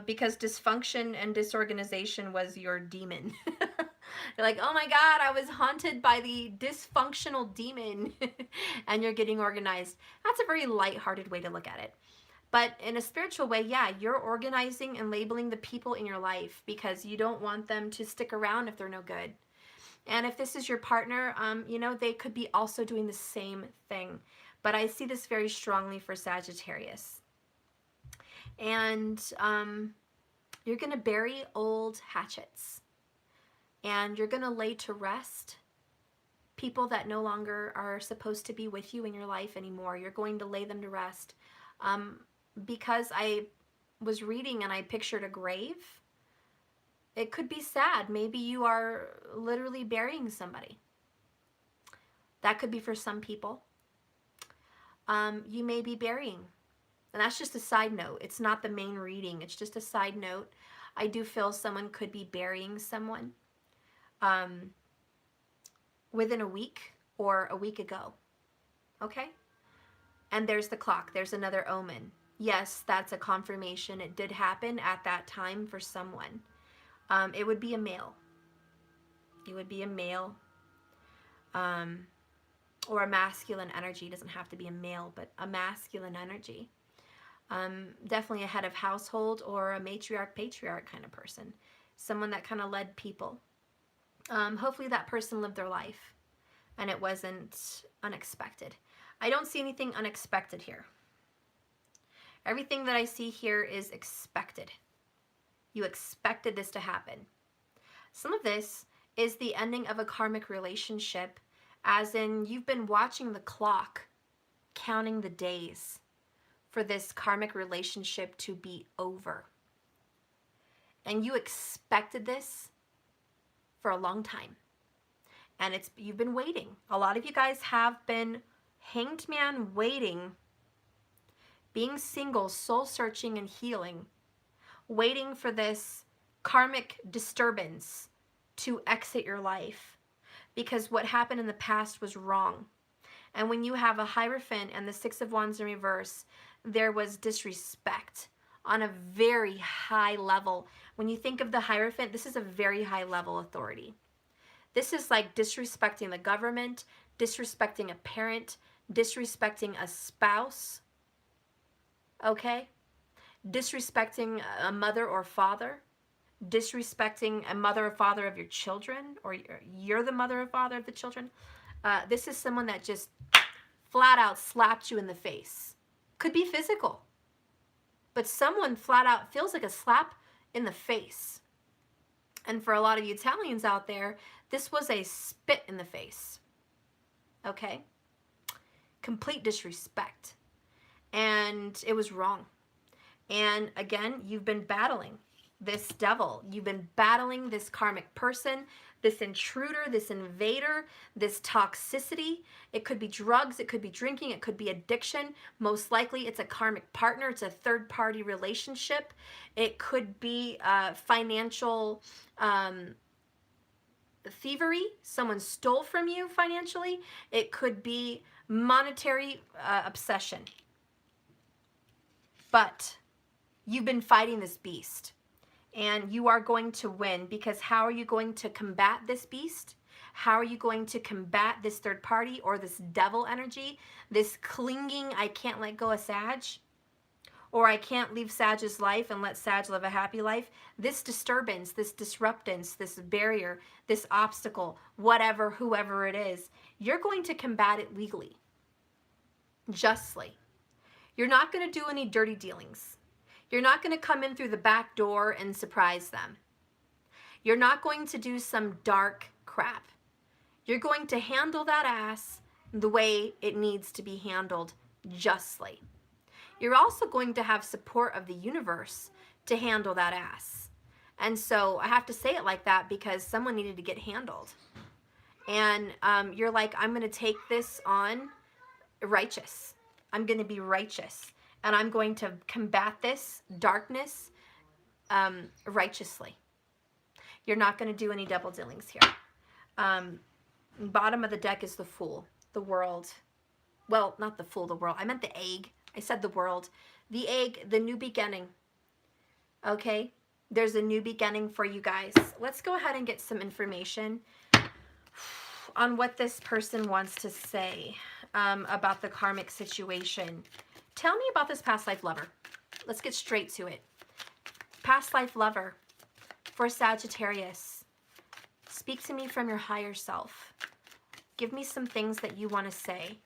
Because dysfunction and disorganization was your demon. You're like, oh my God, I was haunted by the dysfunctional demon. And you're getting organized. That's a very lighthearted way to look at it. But in a spiritual way, yeah, you're organizing and labeling the people in your life because you don't want them to stick around if they're no good. And if this is your partner, you know, they could be also doing the same thing. But I see this very strongly for Sagittarius. And you're going to bury old hatchets. And you're going to lay to rest people that no longer are supposed to be with you in your life anymore. You're going to lay them to rest. Because I was reading and I pictured a grave. It could be sad. Maybe you are literally burying somebody. That could be for some people. You may be burying. And that's just a side note. It's not the main reading. It's just a side note. I do feel someone could be burying someone within a week or a week ago. Okay? And there's the clock. There's another omen. Yes, that's a confirmation. It did happen at that time for someone. It would be a male. It would be a male. Or a masculine energy. It doesn't have to be a male, but a masculine energy. Definitely a head of household or a matriarch, patriarch kind of person. Someone that kind of led people. Hopefully that person lived their life and it wasn't unexpected. I don't see anything unexpected here. Everything that I see here is expected. You expected this to happen. Some of this is the ending of a karmic relationship, as in you've been watching the clock, counting the days for this karmic relationship to be over. And you expected this for a long time. And you've been waiting. A lot of you guys have been hanged man waiting, being single, soul searching and healing, waiting for this karmic disturbance to exit your life. Because what happened in the past was wrong. And when you have a Hierophant and the Six of Wands in reverse, there was disrespect on a very high level. When you think of the Hierophant, this is a very high level authority. This is like disrespecting the government, disrespecting a parent, disrespecting a spouse, okay? Disrespecting a mother or father, disrespecting a mother or father of your children, or you're the mother or father of the children. This is someone that just flat out slapped you in the face. Could be physical, but someone flat out feels like a slap in the face. And for a lot of you Italians out there, this was a spit in the face. Okay? Complete disrespect. And it was wrong. And again, you've been battling this devil. You've been battling this karmic person, this intruder, this invader, this toxicity. It could be drugs, it could be drinking, it could be addiction. Most likely it's a karmic partner. It's a third-party relationship. It could be financial thievery. Someone stole from you financially. It could be monetary obsession. But you've been fighting this beast. And you are going to win, because how are you going to combat this beast? How are you going to combat this third party or this devil energy? This clinging, I can't let go of Sag, or I can't leave Sag's life and let Sag live a happy life. This disturbance, this disruptance, this barrier, this obstacle, whatever, whoever it is, you're going to combat it legally, justly. You're not going to do any dirty dealings. You're not going to come in through the back door and surprise them. You're not going to do some dark crap. You're going to handle that ass the way it needs to be handled, justly. You're also going to have support of the universe to handle that ass. And so I have to say it like that because someone needed to get handled. And you're like, I'm going to take this on righteous. I'm going to be righteous. And I'm going to combat this darkness righteously. You're not going to do any double dealings here. Bottom of the deck is the Fool, the World. Well, not the Fool, the World. I meant the Egg. I said the World. The Egg, the new beginning. Okay? There's a new beginning for you guys. Let's go ahead and get some information on what this person wants to say about the karmic situation. Tell me about this past life lover. Let's get straight to it. Past life lover for Sagittarius. Speak to me from your higher self. Give me some things that you want to say.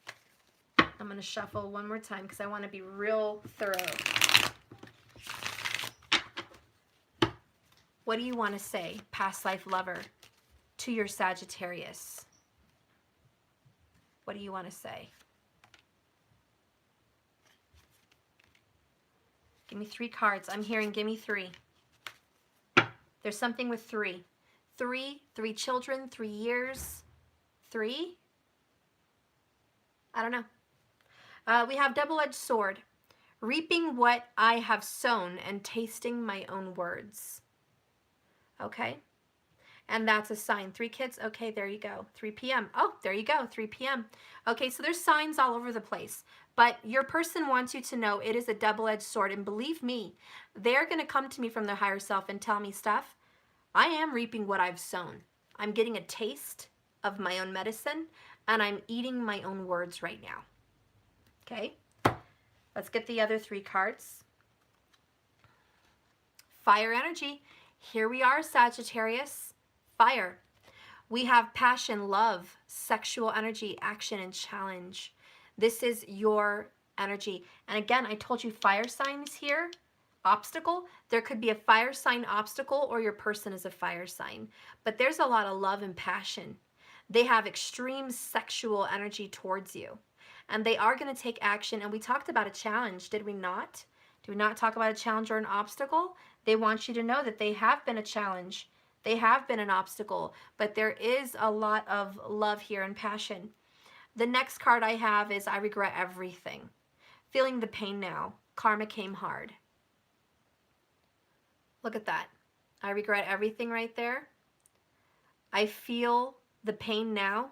I'm going to shuffle one more time because I want to be real thorough. What do you want to say, past life lover, to your Sagittarius? What do you want to say? Give me 3 cards. I'm hearing give me 3. There's something with 3. 3 children, 3 years. 3? I don't know. We have double-edged sword. Reaping what I have sown and tasting my own words. Okay? And that's a sign. 3 kids. Okay, there you go. 3 p.m. Oh, there you go. 3 p.m. Okay, so there's signs all over the place. But your person wants you to know it is a double-edged sword. And believe me, they're going to come to me from their higher self and tell me stuff. I am reaping what I've sown. I'm getting a taste of my own medicine, and I'm eating my own words right now. Okay? Let's get the other 3 cards. Fire energy. Here we are, Sagittarius. Fire. We have passion, love, sexual energy, action, and challenge. This is your energy. And again, I told you fire signs here. Obstacle. There could be a fire sign obstacle, or your person is a fire sign. But there's a lot of love and passion. They have extreme sexual energy towards you. And they are going to take action. And we talked about a challenge, did we not? Did we not talk about a challenge or an obstacle? They want you to know that they have been a challenge. They have been an obstacle. But there is a lot of love here and passion. The next card I have is I regret everything. Feeling the pain now. Karma came hard. Look at that. I regret everything right there. I feel the pain now.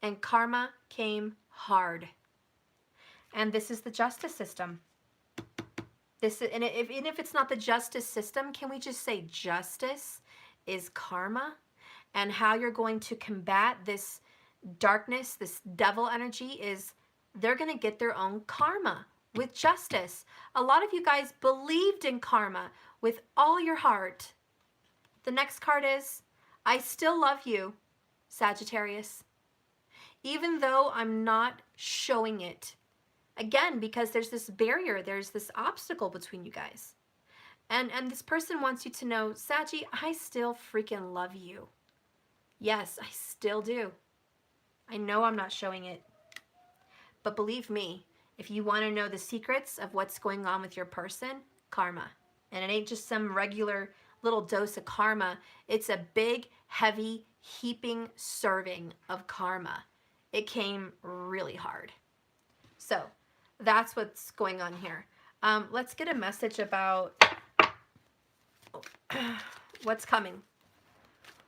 And karma came hard. And this is the justice system. And if it's not the justice system, can we just say justice is karma? And how you're going to combat this darkness, this devil energy, is they're going to get their own karma with justice. A lot of you guys believed in karma with all your heart. The next card is, I still love you, Sagittarius. even though I'm not showing it. Again, because there's this barrier, there's this obstacle between you guys. And this person wants you to know, Saggy, I still freaking love you. Yes, I still do. I know I'm not showing it. But believe me, if you want to know the secrets of what's going on with your person, karma. And it ain't just some regular little dose of karma. It's a big, heavy, heaping serving of karma. It came really hard. So that's what's going on here. Let's get a message about what's coming.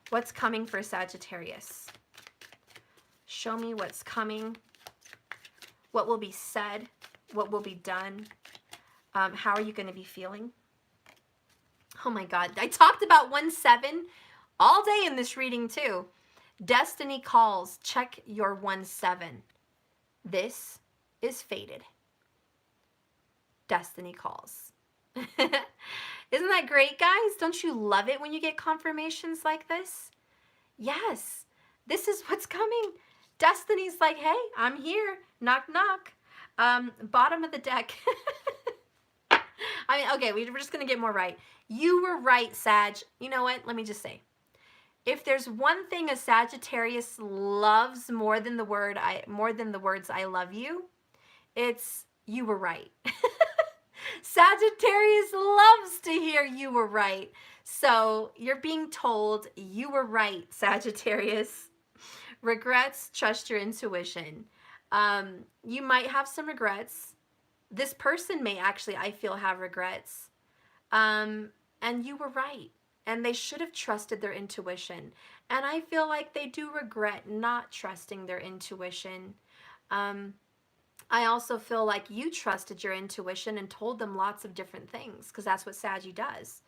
What's coming for Sagittarius? Show me what's coming. What will be said? What will be done? How are you going to be feeling? Oh my God. I talked about 1-7 all day in this reading too. Destiny calls. Check your 1-7. This is fated. Destiny calls. Isn't that great, guys? Don't you love it when you get confirmations like this? Yes, this is what's coming. Destiny's like, hey, I'm here. Knock, knock. Bottom of the deck. I mean, okay, we're just going to get more right. You were right, Sag. You know what? Let me just say. If there's one thing a Sagittarius loves more than the words I love you, it's you were right. Sagittarius loves to hear you were right. So you're being told you were right, Sagittarius. Regrets, trust your intuition. You might have some regrets. This person may actually, I feel, have regrets. And you were right. And they should have trusted their intuition. And I feel like they do regret not trusting their intuition. I also feel like you trusted your intuition and told them lots of different things, because that's what Saggy does.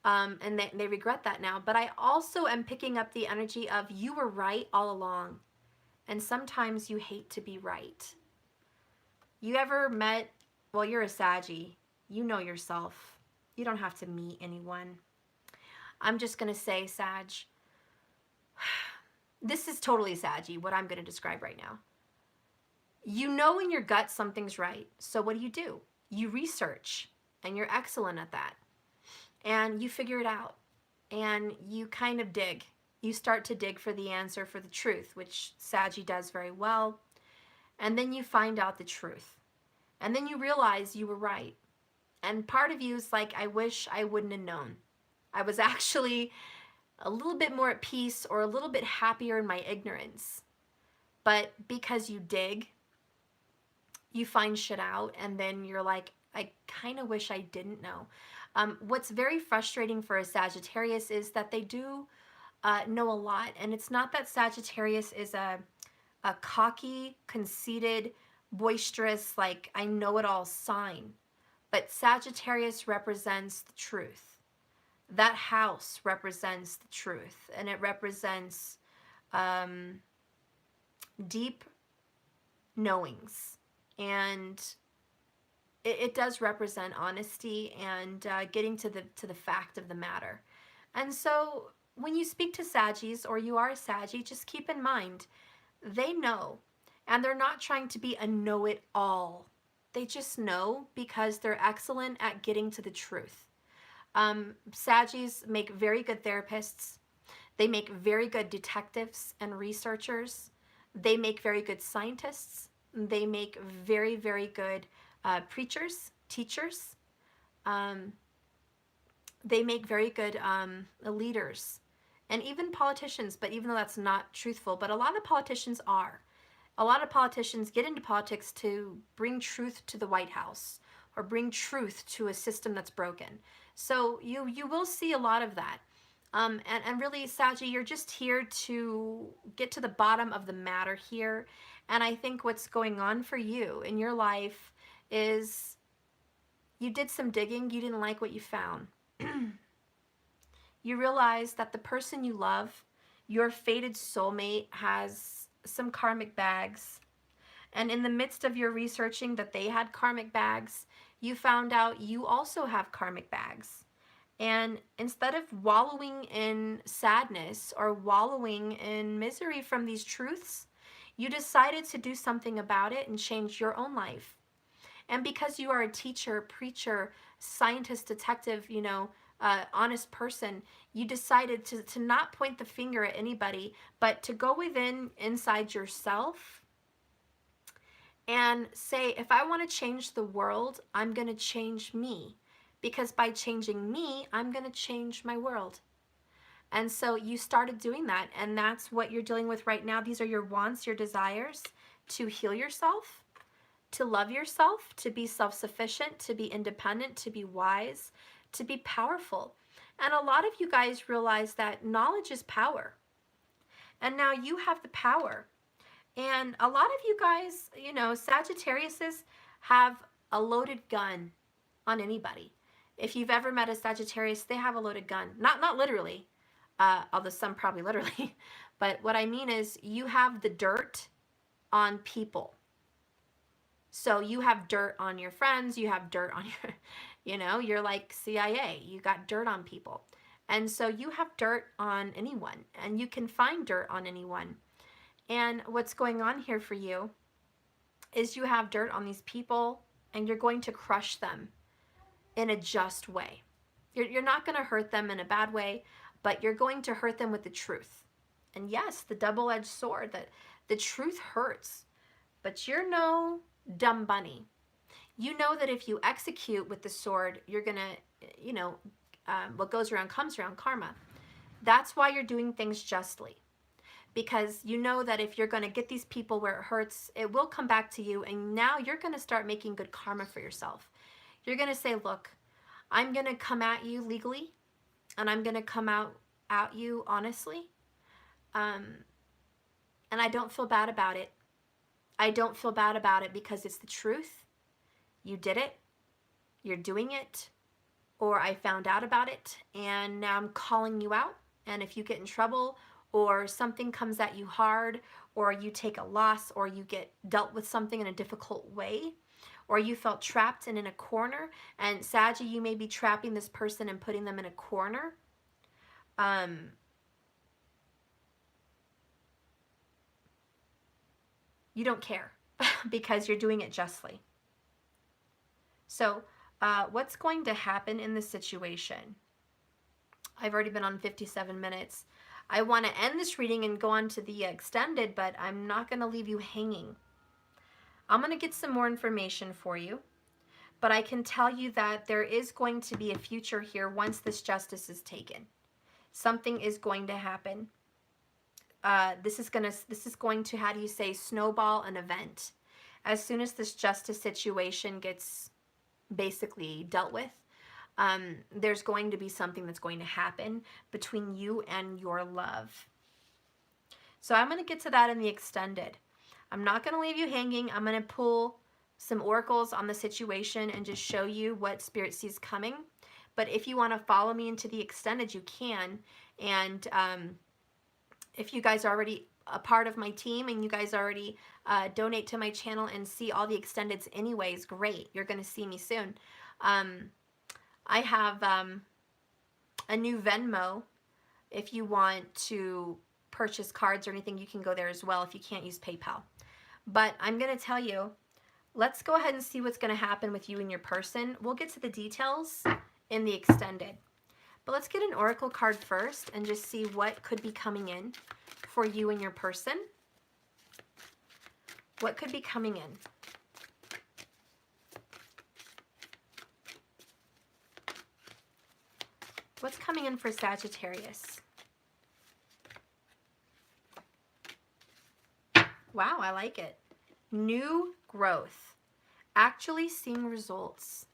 And they regret that now. But I also am picking up the energy of you were right all along. And sometimes you hate to be right. You ever met, well, you're a Saggy. You know yourself. You don't have to meet anyone. I'm just going to say, Sag, this is totally Saggy, what I'm going to describe right now. You know in your gut something's right. So what do? You research, and you're excellent at that. And you figure it out. And you kind of dig. You start to dig for the answer, for the truth, which Saggy does very well. And then you find out the truth. And then you realize you were right. And part of you is like, I wish I wouldn't have known. I was actually a little bit more at peace or a little bit happier in my ignorance. But because you dig, you find shit out, and then you're like, I kind of wish I didn't know. What's very frustrating for a Sagittarius is that they do know a lot, and it's not that Sagittarius is a cocky, conceited, boisterous, like I know it all sign, but Sagittarius represents the truth. That house represents the truth, and it represents deep knowings. And it does represent honesty and getting to the fact of the matter. And so when you speak to Saggies, or you are a Saggy, just keep in mind, they know. And they're not trying to be a know-it-all. They just know because they're excellent at getting to the truth. Saggies make very good therapists. They make very good detectives and researchers. They make very good scientists. They make very, very good preachers, teachers. They make very good leaders, and even politicians, but even though that's not truthful, but a lot of politicians are. A lot of politicians get into politics to bring truth to the White House or bring truth to a system that's broken. So you will see a lot of that. And really, Saggy, you're just here to get to the bottom of the matter here. And I think what's going on for you in your life is you did some digging, you didn't like what you found. You realize that the person you love, your fated soulmate, has some karmic bags. And in the midst of your researching that they had karmic bags, you found out you also have karmic bags. And instead of wallowing in sadness or wallowing in misery from these truths, You decided to do something about it and change your own life. And because you are a teacher, preacher, scientist, detective, honest person, you decided to not point the finger at anybody, but to go within inside yourself and say, if I want to change the world, I'm going to change me. Because by changing me, I'm going to change my world. And so you started doing that, and that's what you're dealing with right now. These are your wants, your desires to heal yourself, to love yourself, to be self-sufficient, to be independent, to be wise, to be powerful. And a lot of you guys realize that knowledge is power. And now you have the power. And a lot of you guys, Sagittariuses have a loaded gun on anybody. If you've ever met a Sagittarius, they have a loaded gun. Not literally, although some probably literally. But what I mean is you have the dirt on people. So you have dirt on your friends, you have dirt on your, you're like CIA, you got dirt on people. And so you have dirt on anyone, and you can find dirt on anyone. And what's going on here for you is you have dirt on these people, and you're going to crush them in a just way. You're not going to hurt them in a bad way, but you're going to hurt them with the truth. And yes, the double-edged sword, that the truth hurts, but you're no dumb bunny. You know that if you execute with the sword, you're going to, what goes around comes around, karma. That's why you're doing things justly. Because you know that if you're going to get these people where it hurts, it will come back to you, and now you're going to start making good karma for yourself. You're going to say, look, I'm going to come at you legally, and I'm going to come out at you honestly, and I don't feel bad about it. I don't feel bad about it because it's the truth. You did it. You're doing it. Or I found out about it, and now I'm calling you out. And if you get in trouble, or something comes at you hard, or you take a loss, or you get dealt with something in a difficult way, or you felt trapped and in a corner, and Saggy, you may be trapping this person and putting them in a corner. You don't care because you're doing it justly. So what's going to happen in this situation? I've already been on 57 minutes. I want to end this reading and go on to the extended, but I'm not going to leave you hanging. I'm going to get some more information for you, but I can tell you that there is going to be a future here once this justice is taken. Something is going to happen. This is going to, how do you say, snowball an event. As soon as this justice situation gets basically dealt with, there's going to be something that's going to happen between you and your love. So I'm going to get to that in the extended. I'm not going to leave you hanging. I'm going to pull some oracles on the situation and just show you what Spirit sees coming. But if you want to follow me into the extended, you can. And if you guys are already a part of my team and you guys already donate to my channel and see all the extendeds anyways, great. You're going to see me soon. I have a new Venmo. If you want to purchase cards or anything, you can go there as well if you can't use PayPal. But I'm going to tell you, let's go ahead and see what's going to happen with you and your person. We'll get to the details in the extended. But let's get an oracle card first and just see what could be coming in for you and your person. What could be coming in? What's coming in for Sagittarius? Wow, I like it. New growth. Actually seeing results.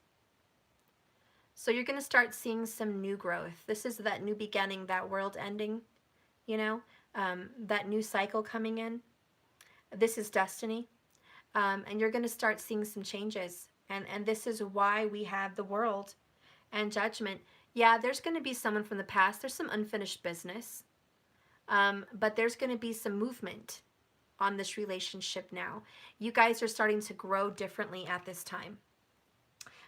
So you're going to start seeing some new growth. This is that new beginning, that world ending, that new cycle coming in. This is destiny. And you're going to start seeing some changes. And this is why we have the world and judgment. Yeah, there's going to be someone from the past. There's some unfinished business. But there's going to be some movement on this relationship now. You guys are starting to grow differently at this time.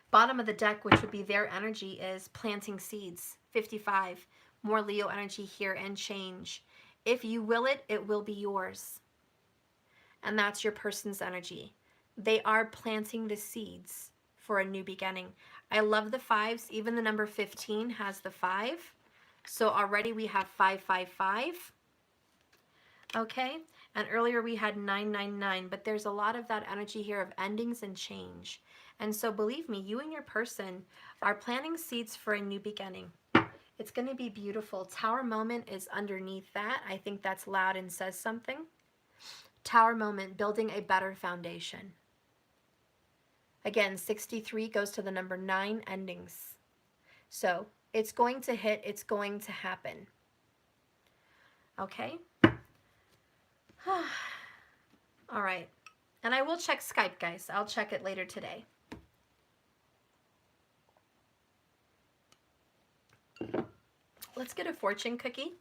Bottom of the deck, which would be their energy, is planting seeds. 55. More Leo energy here and change. If you will it, it will be yours. and that's your person's energy. They are planting the seeds for a new beginning. I love the fives. Even the number 15 has the 5. So already we have 555. Okay, and earlier we had 999, but there's a lot of that energy here of endings and change. And so believe me, you and your person are planting seeds for a new beginning. It's going to be beautiful. Tower moment is underneath that. I think that's loud and says something. Tower moment, building a better foundation. Again, 63 goes to the number 9, endings. So it's going to hit, it's going to happen. Okay? All right. And I will check Skype, guys. I'll check it later today. Let's get a fortune cookie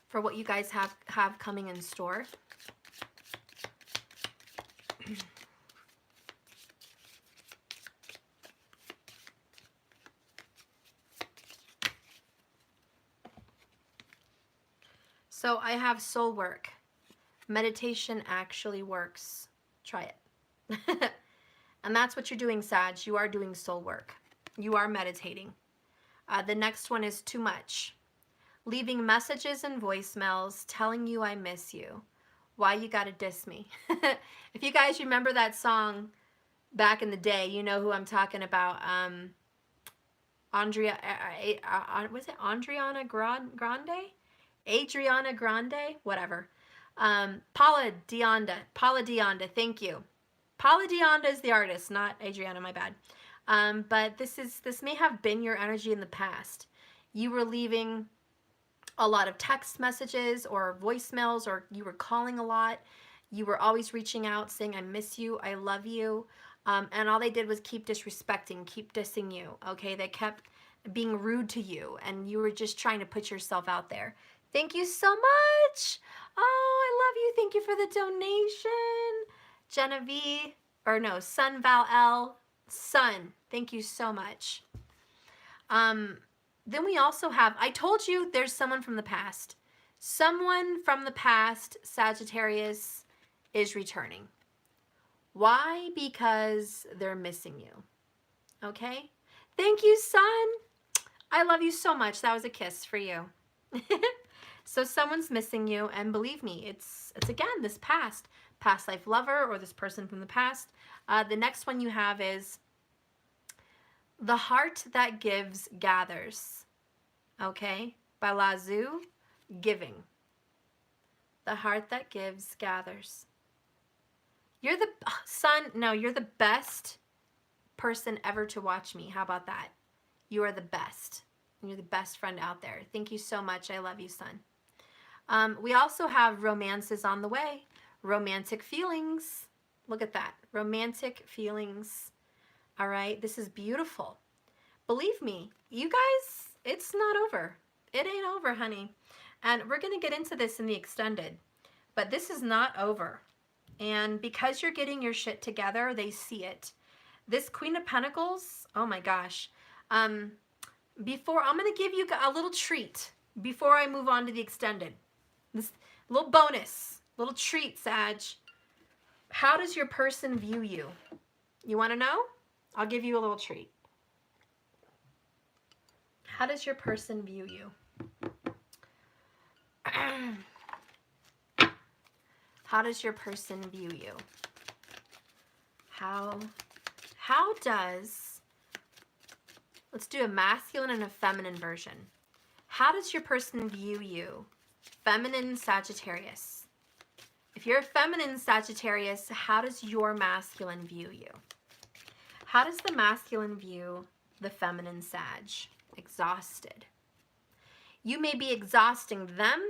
for what you guys have coming in store. So I have soul work. Meditation actually works. Try it. And that's what you're doing, Sag. You are doing soul work. You are meditating. The next one is too much. Leaving messages and voicemails telling you I miss you. Why you gotta diss me. If you guys remember that song back in the day, you know who I'm talking about. Was it Adriana Grande? Adriana Grande? Whatever. Paula Dionda, thank you. Paula Dionda is the artist, not Adriana, my bad. But this may have been your energy in the past. You were leaving a lot of text messages or voicemails, or you were calling a lot. You were always reaching out saying, I miss you, I love you. And all they did was keep disrespecting, keep dissing you, okay? They kept being rude to you, and you were just trying to put yourself out there. Thank you so much. Oh, I love you. Thank you for the donation. Genevieve, or no, Sun Val L. Sun, thank you so much. Then we also have, I told you there's someone from the past. Someone from the past, Sagittarius, is returning. Why? Because they're missing you. Okay? Thank you, Sun. I love you so much. That was a kiss for you. So someone's missing you, and believe me, it's again this past life lover or this person from the past. The next one you have is the heart that gives gathers. Okay, by Lazu, giving. The heart that gives gathers. You're the Sun. No, you're the best person ever to watch me. How about that? You are the best. You're the best friend out there. Thank you so much. I love you, Sun. We also have romances on the way. Romantic feelings. Look at that. Romantic feelings. All right. This is beautiful. Believe me, you guys, it's not over. It ain't over, honey. And we're going to get into this in the extended. But this is not over. And because you're getting your shit together, they see it. This Queen of Pentacles, oh my gosh. Before, I'm going to give you a little treat before I move on to the extended. This little bonus, little treat, Sag. How does your person view you? You want to know? I'll give you a little treat. How does your person view you? How does your person view you? How does, let's do a masculine and a feminine version. How does your person view you? Feminine Sagittarius. If you're a feminine Sagittarius, how does your masculine view you? How does the masculine view the feminine Sag? Exhausted. You may be exhausting them,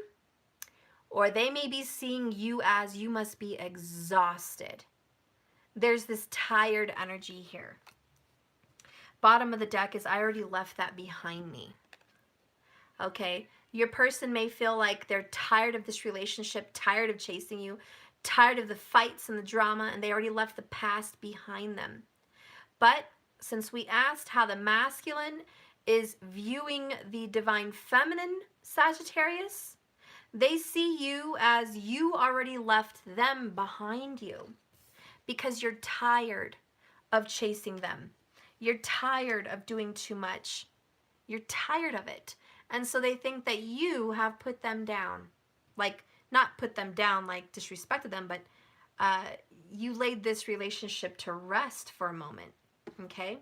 or they may be seeing you as you must be exhausted. There's this tired energy here. Bottom of the deck is I already left that behind me. Okay, your person may feel like they're tired of this relationship, tired of chasing you, tired of the fights and the drama, and they already left the past behind them. But since we asked how the masculine is viewing the divine feminine Sagittarius, They see you as you already left them behind you because you're tired of chasing them. You're tired of doing too much. You're tired of it. And so they think that you have put them down. Like, not put them down, like disrespected them, but you laid this relationship to rest for a moment. Okay?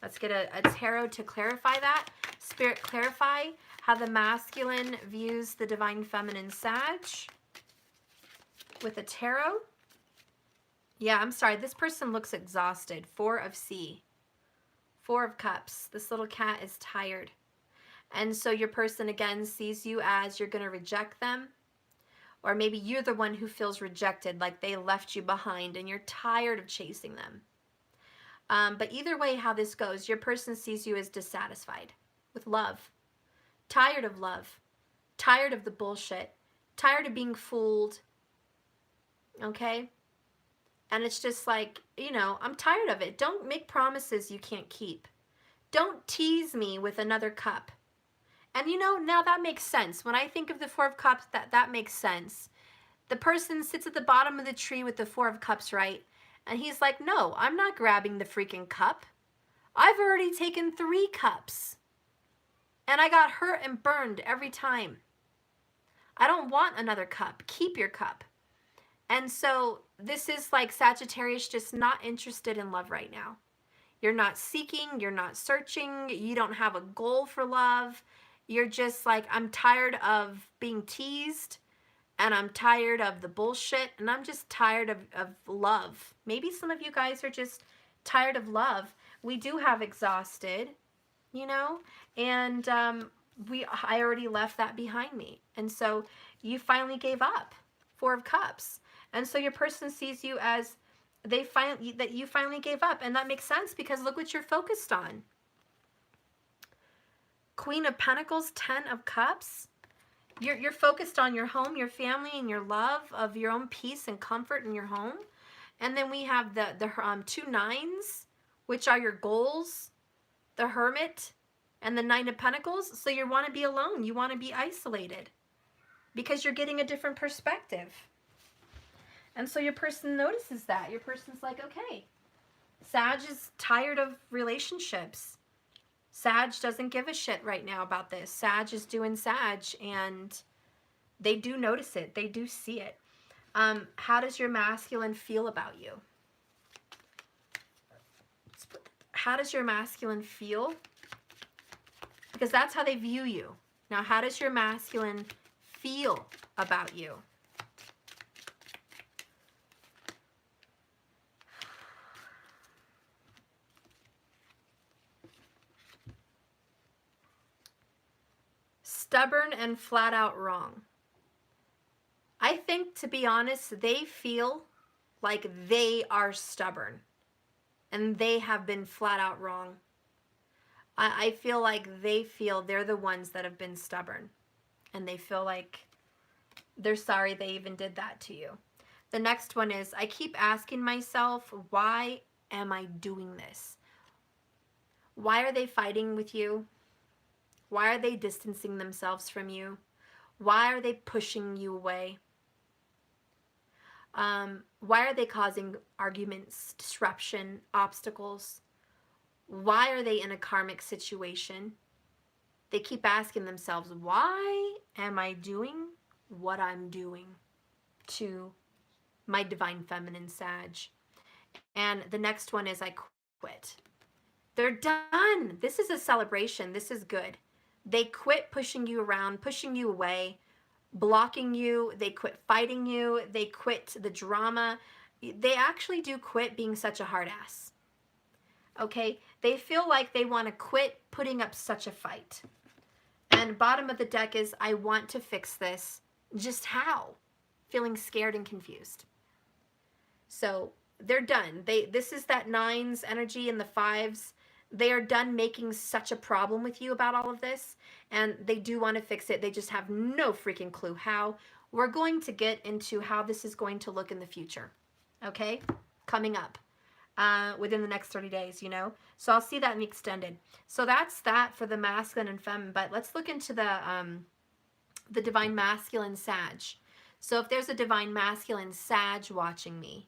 Let's get a tarot to clarify that. Spirit, clarify how the masculine views the divine feminine Sag with a tarot. Yeah, I'm sorry. This person looks exhausted. 4 of C. 4 of Cups. This little cat is tired. And so your person, again, sees you as you're going to reject them. Or maybe you're the one who feels rejected, like they left you behind and you're tired of chasing them. But either way, how this goes, your person sees you as dissatisfied with love. Tired of love. Tired of the bullshit. Tired of being fooled. Okay? And it's just like, you know, I'm tired of it. Don't make promises you can't keep. Don't tease me with another cup. And you know, now that makes sense. When I think of the 4 of Cups, that makes sense. The person sits at the bottom of the tree with the 4 of Cups, right? And he's like, no, I'm not grabbing the freaking cup. I've already taken 3 cups. And I got hurt and burned every time. I don't want another cup. Keep your cup. And so this is like Sagittarius just not interested in love right now. You're not seeking. You're not searching. You don't have a goal for love. You're just like, I'm tired of being teased. And I'm tired of the bullshit. And I'm just tired of love. Maybe some of you guys are just tired of love. We do have exhausted, you know. And I already left that behind me. And so you finally gave up. 4 of Cups. And so your person sees you as that you finally gave up. And that makes sense because look what you're focused on. Queen of Pentacles, 10 of Cups. You're focused on your home, your family, and your love of your own peace and comfort in your home. And then we have the 2 nines, which are your goals, the Hermit, and the 9 of Pentacles. So you want to be alone. You want to be isolated because you're getting a different perspective. And so your person notices that. Your person's like, okay, Sag is tired of relationships. Sag doesn't give a shit right now about this. Sag is doing Sag, and they do notice it. They do see it. How does your masculine feel about you? How does your masculine feel? Because that's how they view you. Now, how does your masculine feel about you? Stubborn and flat out wrong. I think, to be honest, they feel like they are stubborn and they have been flat out wrong. I feel like they feel they're the ones that have been stubborn and they feel like they're sorry they even did that to you. The next one is, I keep asking myself, why am I doing this? Why are they fighting with you? Why are they distancing themselves from you? Why are they pushing you away? Why are they causing arguments, disruption, obstacles? Why are they in a karmic situation? They keep asking themselves, why am I doing what I'm doing to my divine feminine Sag? And the next one is, I quit. They're done. This is a celebration. This is good. They quit pushing you around, pushing you away, blocking you. They quit fighting you. They quit the drama. They actually do quit being such a hard ass. Okay? They feel like they want to quit putting up such a fight. And bottom of the deck is, I want to fix this. Just how? Feeling scared and confused. So they're done. This is that 9s energy and the 5s. They are done making such a problem with you about all of this, and they do want to fix it. They just have no freaking clue how. We're going to get into how this is going to look in the future, okay? Coming up within the next 30 days, you know? So I'll see that in the extended. So that's that for the masculine and feminine, but let's look into the the divine masculine Sag. So if there's a divine masculine Sag watching me,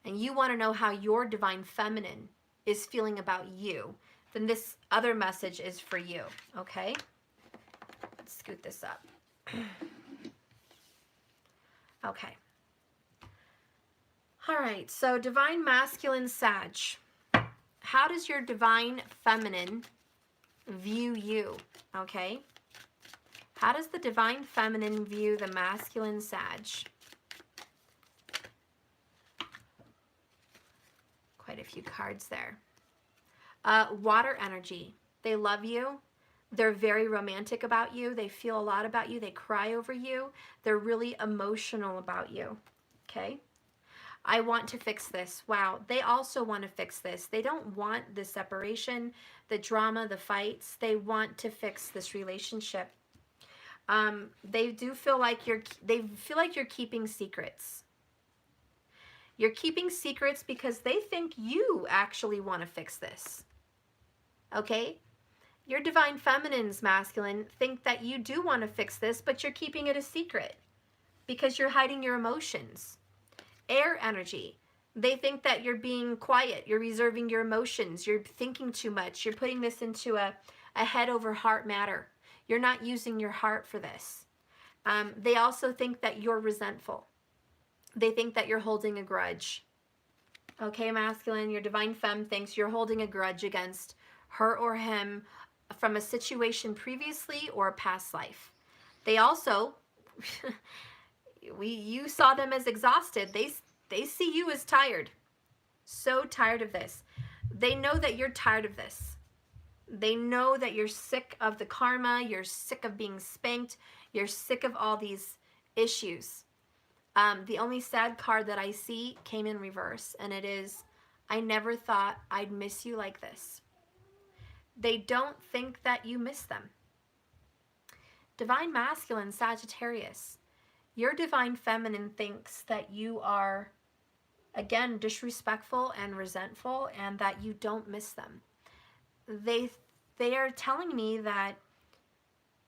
and you want to know how your divine feminine is feeling about you, then this other message is for you, okay? Let's scoot this up. Okay. All right, so divine masculine Sag. How does your divine feminine view you, okay? How does the divine feminine view the masculine Sag? Quite a few cards there. Water energy. They love you. They're very romantic about you. They feel a lot about you. They cry over you. They're really emotional about you. Okay? I want to fix this. Wow. They also want to fix this. They don't want the separation, the drama, the fights. They want to fix this relationship. They feel like you're keeping secrets. You're keeping secrets because they think you actually want to fix this. Okay? Your divine feminines, masculine, think that you do want to fix this, but you're keeping it a secret because you're hiding your emotions. Air energy. They think that you're being quiet. You're reserving your emotions. You're thinking too much. You're putting this into a head over heart matter. You're not using your heart for this. They also think that you're resentful. They think that you're holding a grudge. Okay, masculine, your divine femme thinks you're holding a grudge against her or him from a situation previously or a past life. They also, you saw them as exhausted. They see you as tired. So tired of this. They know that you're tired of this. They know that you're sick of the karma. You're sick of being spanked. You're sick of all these issues. The only sad card that I see came in reverse, and it is, I never thought I'd miss you like this. They don't think that you miss them. Divine masculine Sagittarius, your divine feminine thinks that you are, again, disrespectful and resentful and that you don't miss them. They are telling me that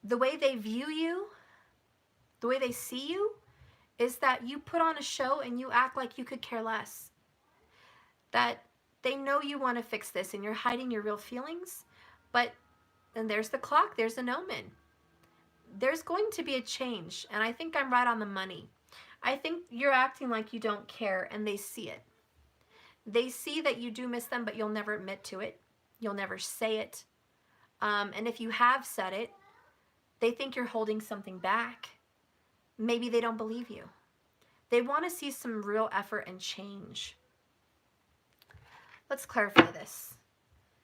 the way they view you, the way they see you, is that you put on a show and you act like you could care less. That they know you want to fix this and you're hiding your real feelings, but, and there's the clock, there's an omen. There's going to be a change, and I think I'm right on the money. I think you're acting like you don't care, and they see it. They see that you do miss them, but you'll never admit to it. You'll never say it. And if you have said it, they think you're holding something back. Maybe they don't believe you. They want to see some real effort and change. Let's clarify this.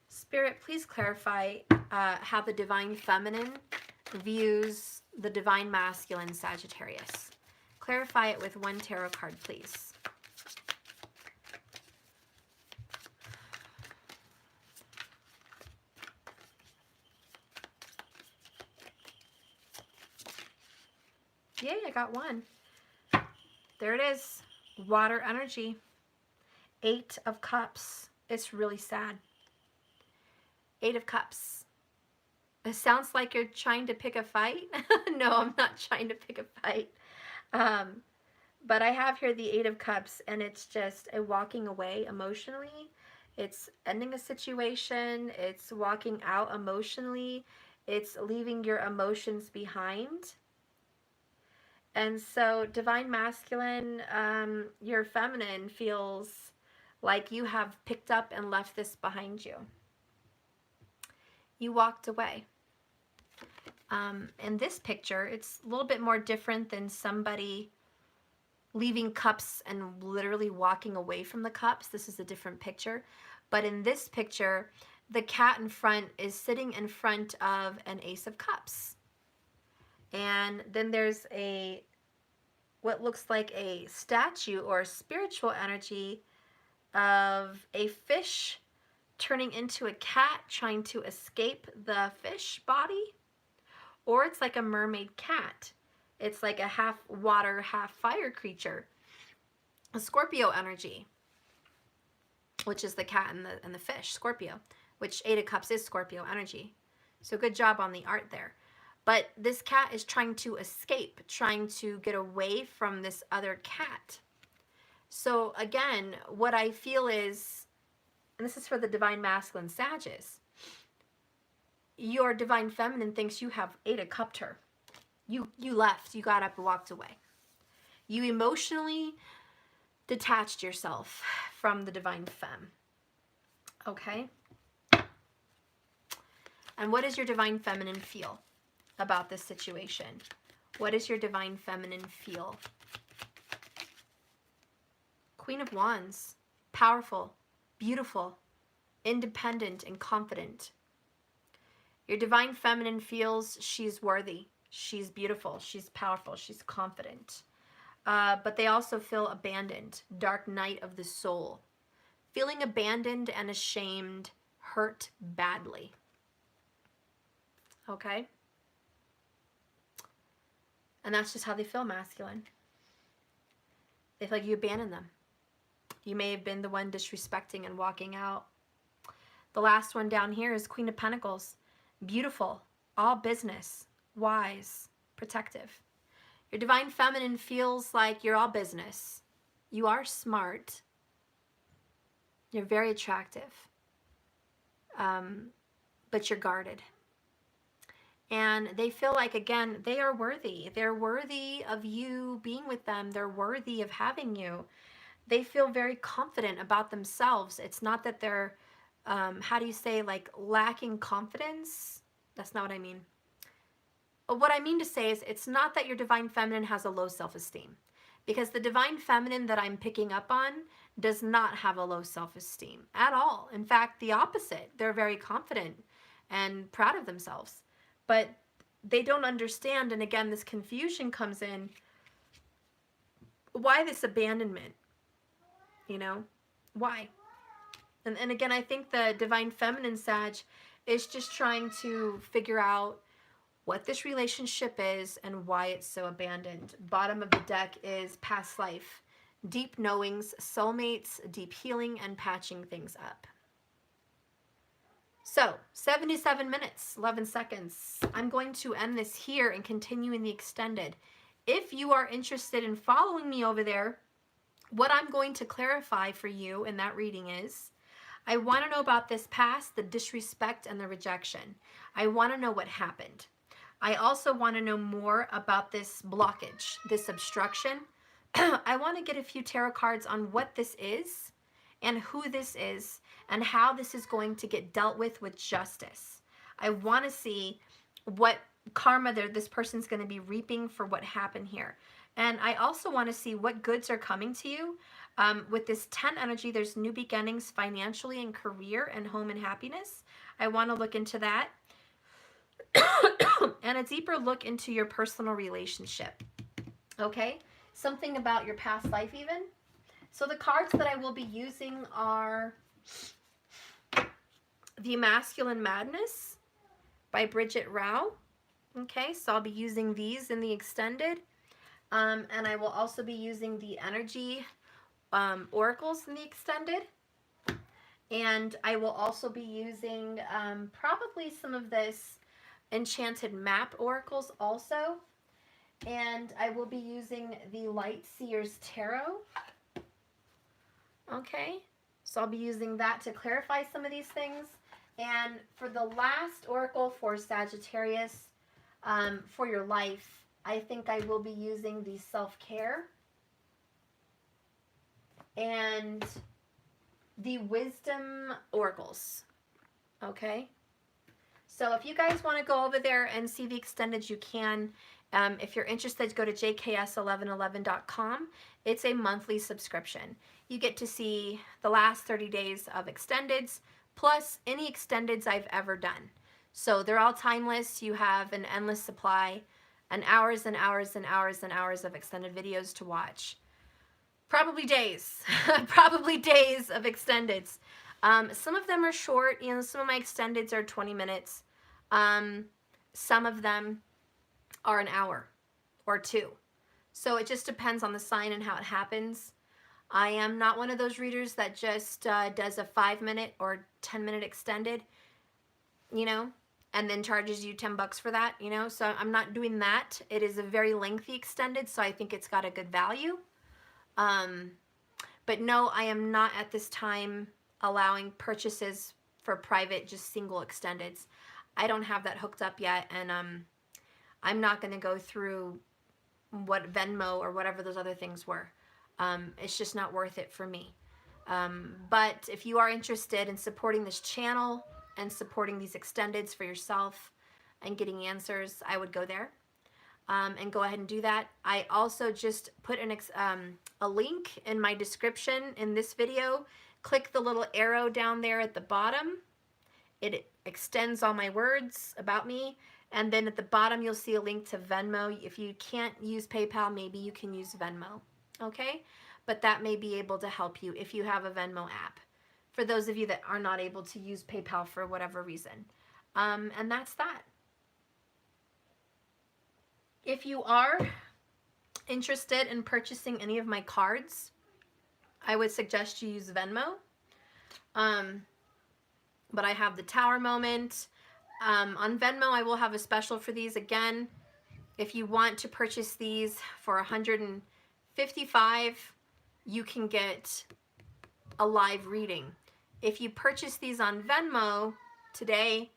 Spirit, please clarify how the divine feminine views the divine masculine Sagittarius. Clarify it with one tarot card, please. Yay, I got one. There it is. Water energy. 8 of Cups. It's really sad. 8 of Cups. It sounds like you're trying to pick a fight. No, I'm not trying to pick a fight. But I have here the 8 of Cups, and it's just a walking away emotionally. It's ending a situation. It's walking out emotionally. It's leaving your emotions behind. And so, divine masculine, your feminine feels like you have picked up and left this behind you. You walked away. In this picture, it's a little bit more different than somebody leaving cups and literally walking away from the cups. This is a different picture. But in this picture, the cat in front is sitting in front of an Ace of Cups. And then there's what looks like a statue or spiritual energy of a fish turning into a cat trying to escape the fish body. Or it's like a mermaid cat. It's like a half water, half fire creature. A Scorpio energy, which is the cat and the fish, Scorpio, which 8 of Cups is Scorpio energy. So good job on the art there. But this cat is trying to escape, trying to get away from this other cat. So again, what I feel is, and this is for the divine masculine Sagittarius, your divine feminine thinks you have Ada cupped her. You left, you got up and walked away. You emotionally detached yourself from the divine femme. Okay? And what does your divine feminine feel about this situation? What does your divine feminine feel? Queen of Wands, powerful, beautiful, independent, and confident. Your divine feminine feels she's worthy, she's beautiful, she's powerful, she's confident. But they also feel abandoned, dark night of the soul. Feeling abandoned and ashamed, hurt badly. Okay? And that's just how they feel, masculine. They feel like you abandoned them. You may have been the one disrespecting and walking out. The last one down here is Queen of Pentacles. Beautiful, all business, wise, protective. Your divine feminine feels like you're all business. You are smart. You're very attractive. But you're guarded. And they feel like, again, they are worthy. They're worthy of you being with them. They're worthy of having you. They feel very confident about themselves. It's not that they're, how do you say, like lacking confidence? That's not what I mean. What I mean to say is it's not that your divine feminine has a low self-esteem, because the divine feminine that I'm picking up on does not have a low self-esteem at all. In fact, the opposite. They're very confident and proud of themselves, but they don't understand. And again, this confusion comes in. Why this abandonment? You know, why? And again, I think the divine feminine Sag is just trying to figure out what this relationship is and why it's so abandoned. Bottom of the deck is past life, deep knowings, soulmates, deep healing, and patching things up. So 77 minutes, 11 seconds. I'm going to end this here and continue in the extended. If you are interested in following me over there, what I'm going to clarify for you in that reading is, I want to know about this past, the disrespect and the rejection. I want to know what happened. I also want to know more about this blockage, this obstruction. I want to get a few tarot cards on what this is and who this is and how this is going to get dealt with justice. I want to see what karma this person's going to be reaping for what happened here. And I also want to see what goods are coming to you. With this 10 energy, there's new beginnings financially and career and home and happiness. I want to look into that. And a deeper look into your personal relationship. Okay? Something about your past life even. So the cards that I will be using are The Masculine Madness by Bridget Rao. Okay, so I'll be using these in the extended. And I will also be using the energy oracles in the extended. And I will also be using probably some of this enchanted map oracles also. And I will be using the Light Seers Tarot. Okay, so I'll be using that to clarify some of these things. And for the last oracle for Sagittarius, for your life, I think I will be using the self-care and the wisdom oracles. Okay, so if you guys want to go over there and see the extended, you can. If you're interested, go to jks1111.com. It's a monthly subscription. You get to see the last 30 days of extendeds, plus any extendeds I've ever done. So they're all timeless. You have an endless supply and hours and hours and hours and hours of extended videos to watch. Probably days, probably days of extendeds. Some of them are short. You know, some of my extendeds are 20 minutes. Some of them are an hour or two. So it just depends on the sign and how it happens. I am not one of those readers that just does a 5-minute or 10-minute extended. You know, and then charges you $10 for that, you know. So I'm not doing that. It is a very lengthy extended, so I think it's got a good value. But no, I am not at this time allowing purchases for private, just single extendeds. I don't have that hooked up yet, and I'm not going to go through what Venmo or whatever those other things were. It's just not worth it for me. But if you are interested in supporting this channel and supporting these extendeds for yourself and getting answers, I would go there and go ahead and do that. I also just put a link in my description in this video. Click the little arrow down there at the bottom. It extends all my words about me. And then at the bottom, you'll see a link to Venmo. If you can't use PayPal, maybe you can use Venmo, okay? But that may be able to help you if you have a Venmo app, for those of you that are not able to use PayPal for whatever reason. And that's that. If you are interested in purchasing any of my cards, I would suggest you use Venmo. But I have the Tower Moment. On Venmo, I will have a special for these. Again, if you want to purchase these for $155, you can get a live reading. If you purchase these on Venmo today,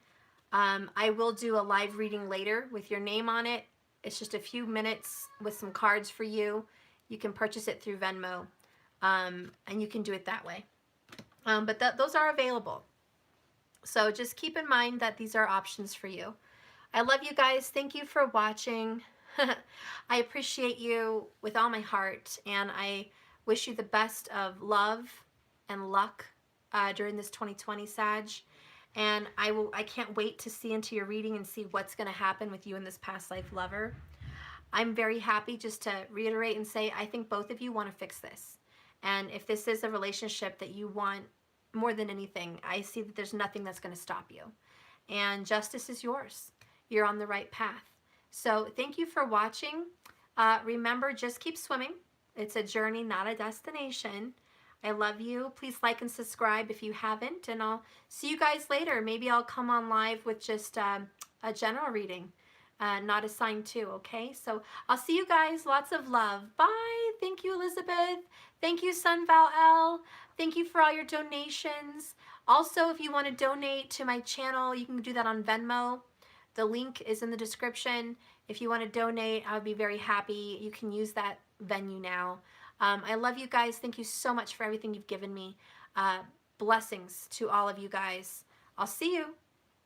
I will do a live reading later with your name on it. It's just a few minutes with some cards for you. You can purchase it through Venmo, and you can do it that way. But those are available. So just keep in mind that these are options for you. I love you guys. Thank you for watching. I appreciate you with all my heart, and I wish you the best of love and luck during this 2020 Sag. And I can't wait to see into your reading and see what's going to happen with you and this past life lover. I'm very happy, just to reiterate and say, I think both of you want to fix this. And if this is a relationship that you want more than anything, I see that there's nothing that's going to stop you. And justice is yours. You're on the right path. So thank you for watching. Remember, just keep swimming. It's a journey, not a destination. I love you. Please like and subscribe if you haven't. And I'll see you guys later. Maybe I'll come on live with just a general reading, not a sign too, okay? So I'll see you guys. Lots of love. Bye. Thank you, Elizabeth. Thank you, Sun Val L. Thank you for all your donations. Also, if you want to donate to my channel, you can do that on Venmo. The link is in the description. If you want to donate, I would be very happy. You can use that venue now. I love you guys. Thank you so much for everything you've given me. Blessings to all of you guys. I'll see you.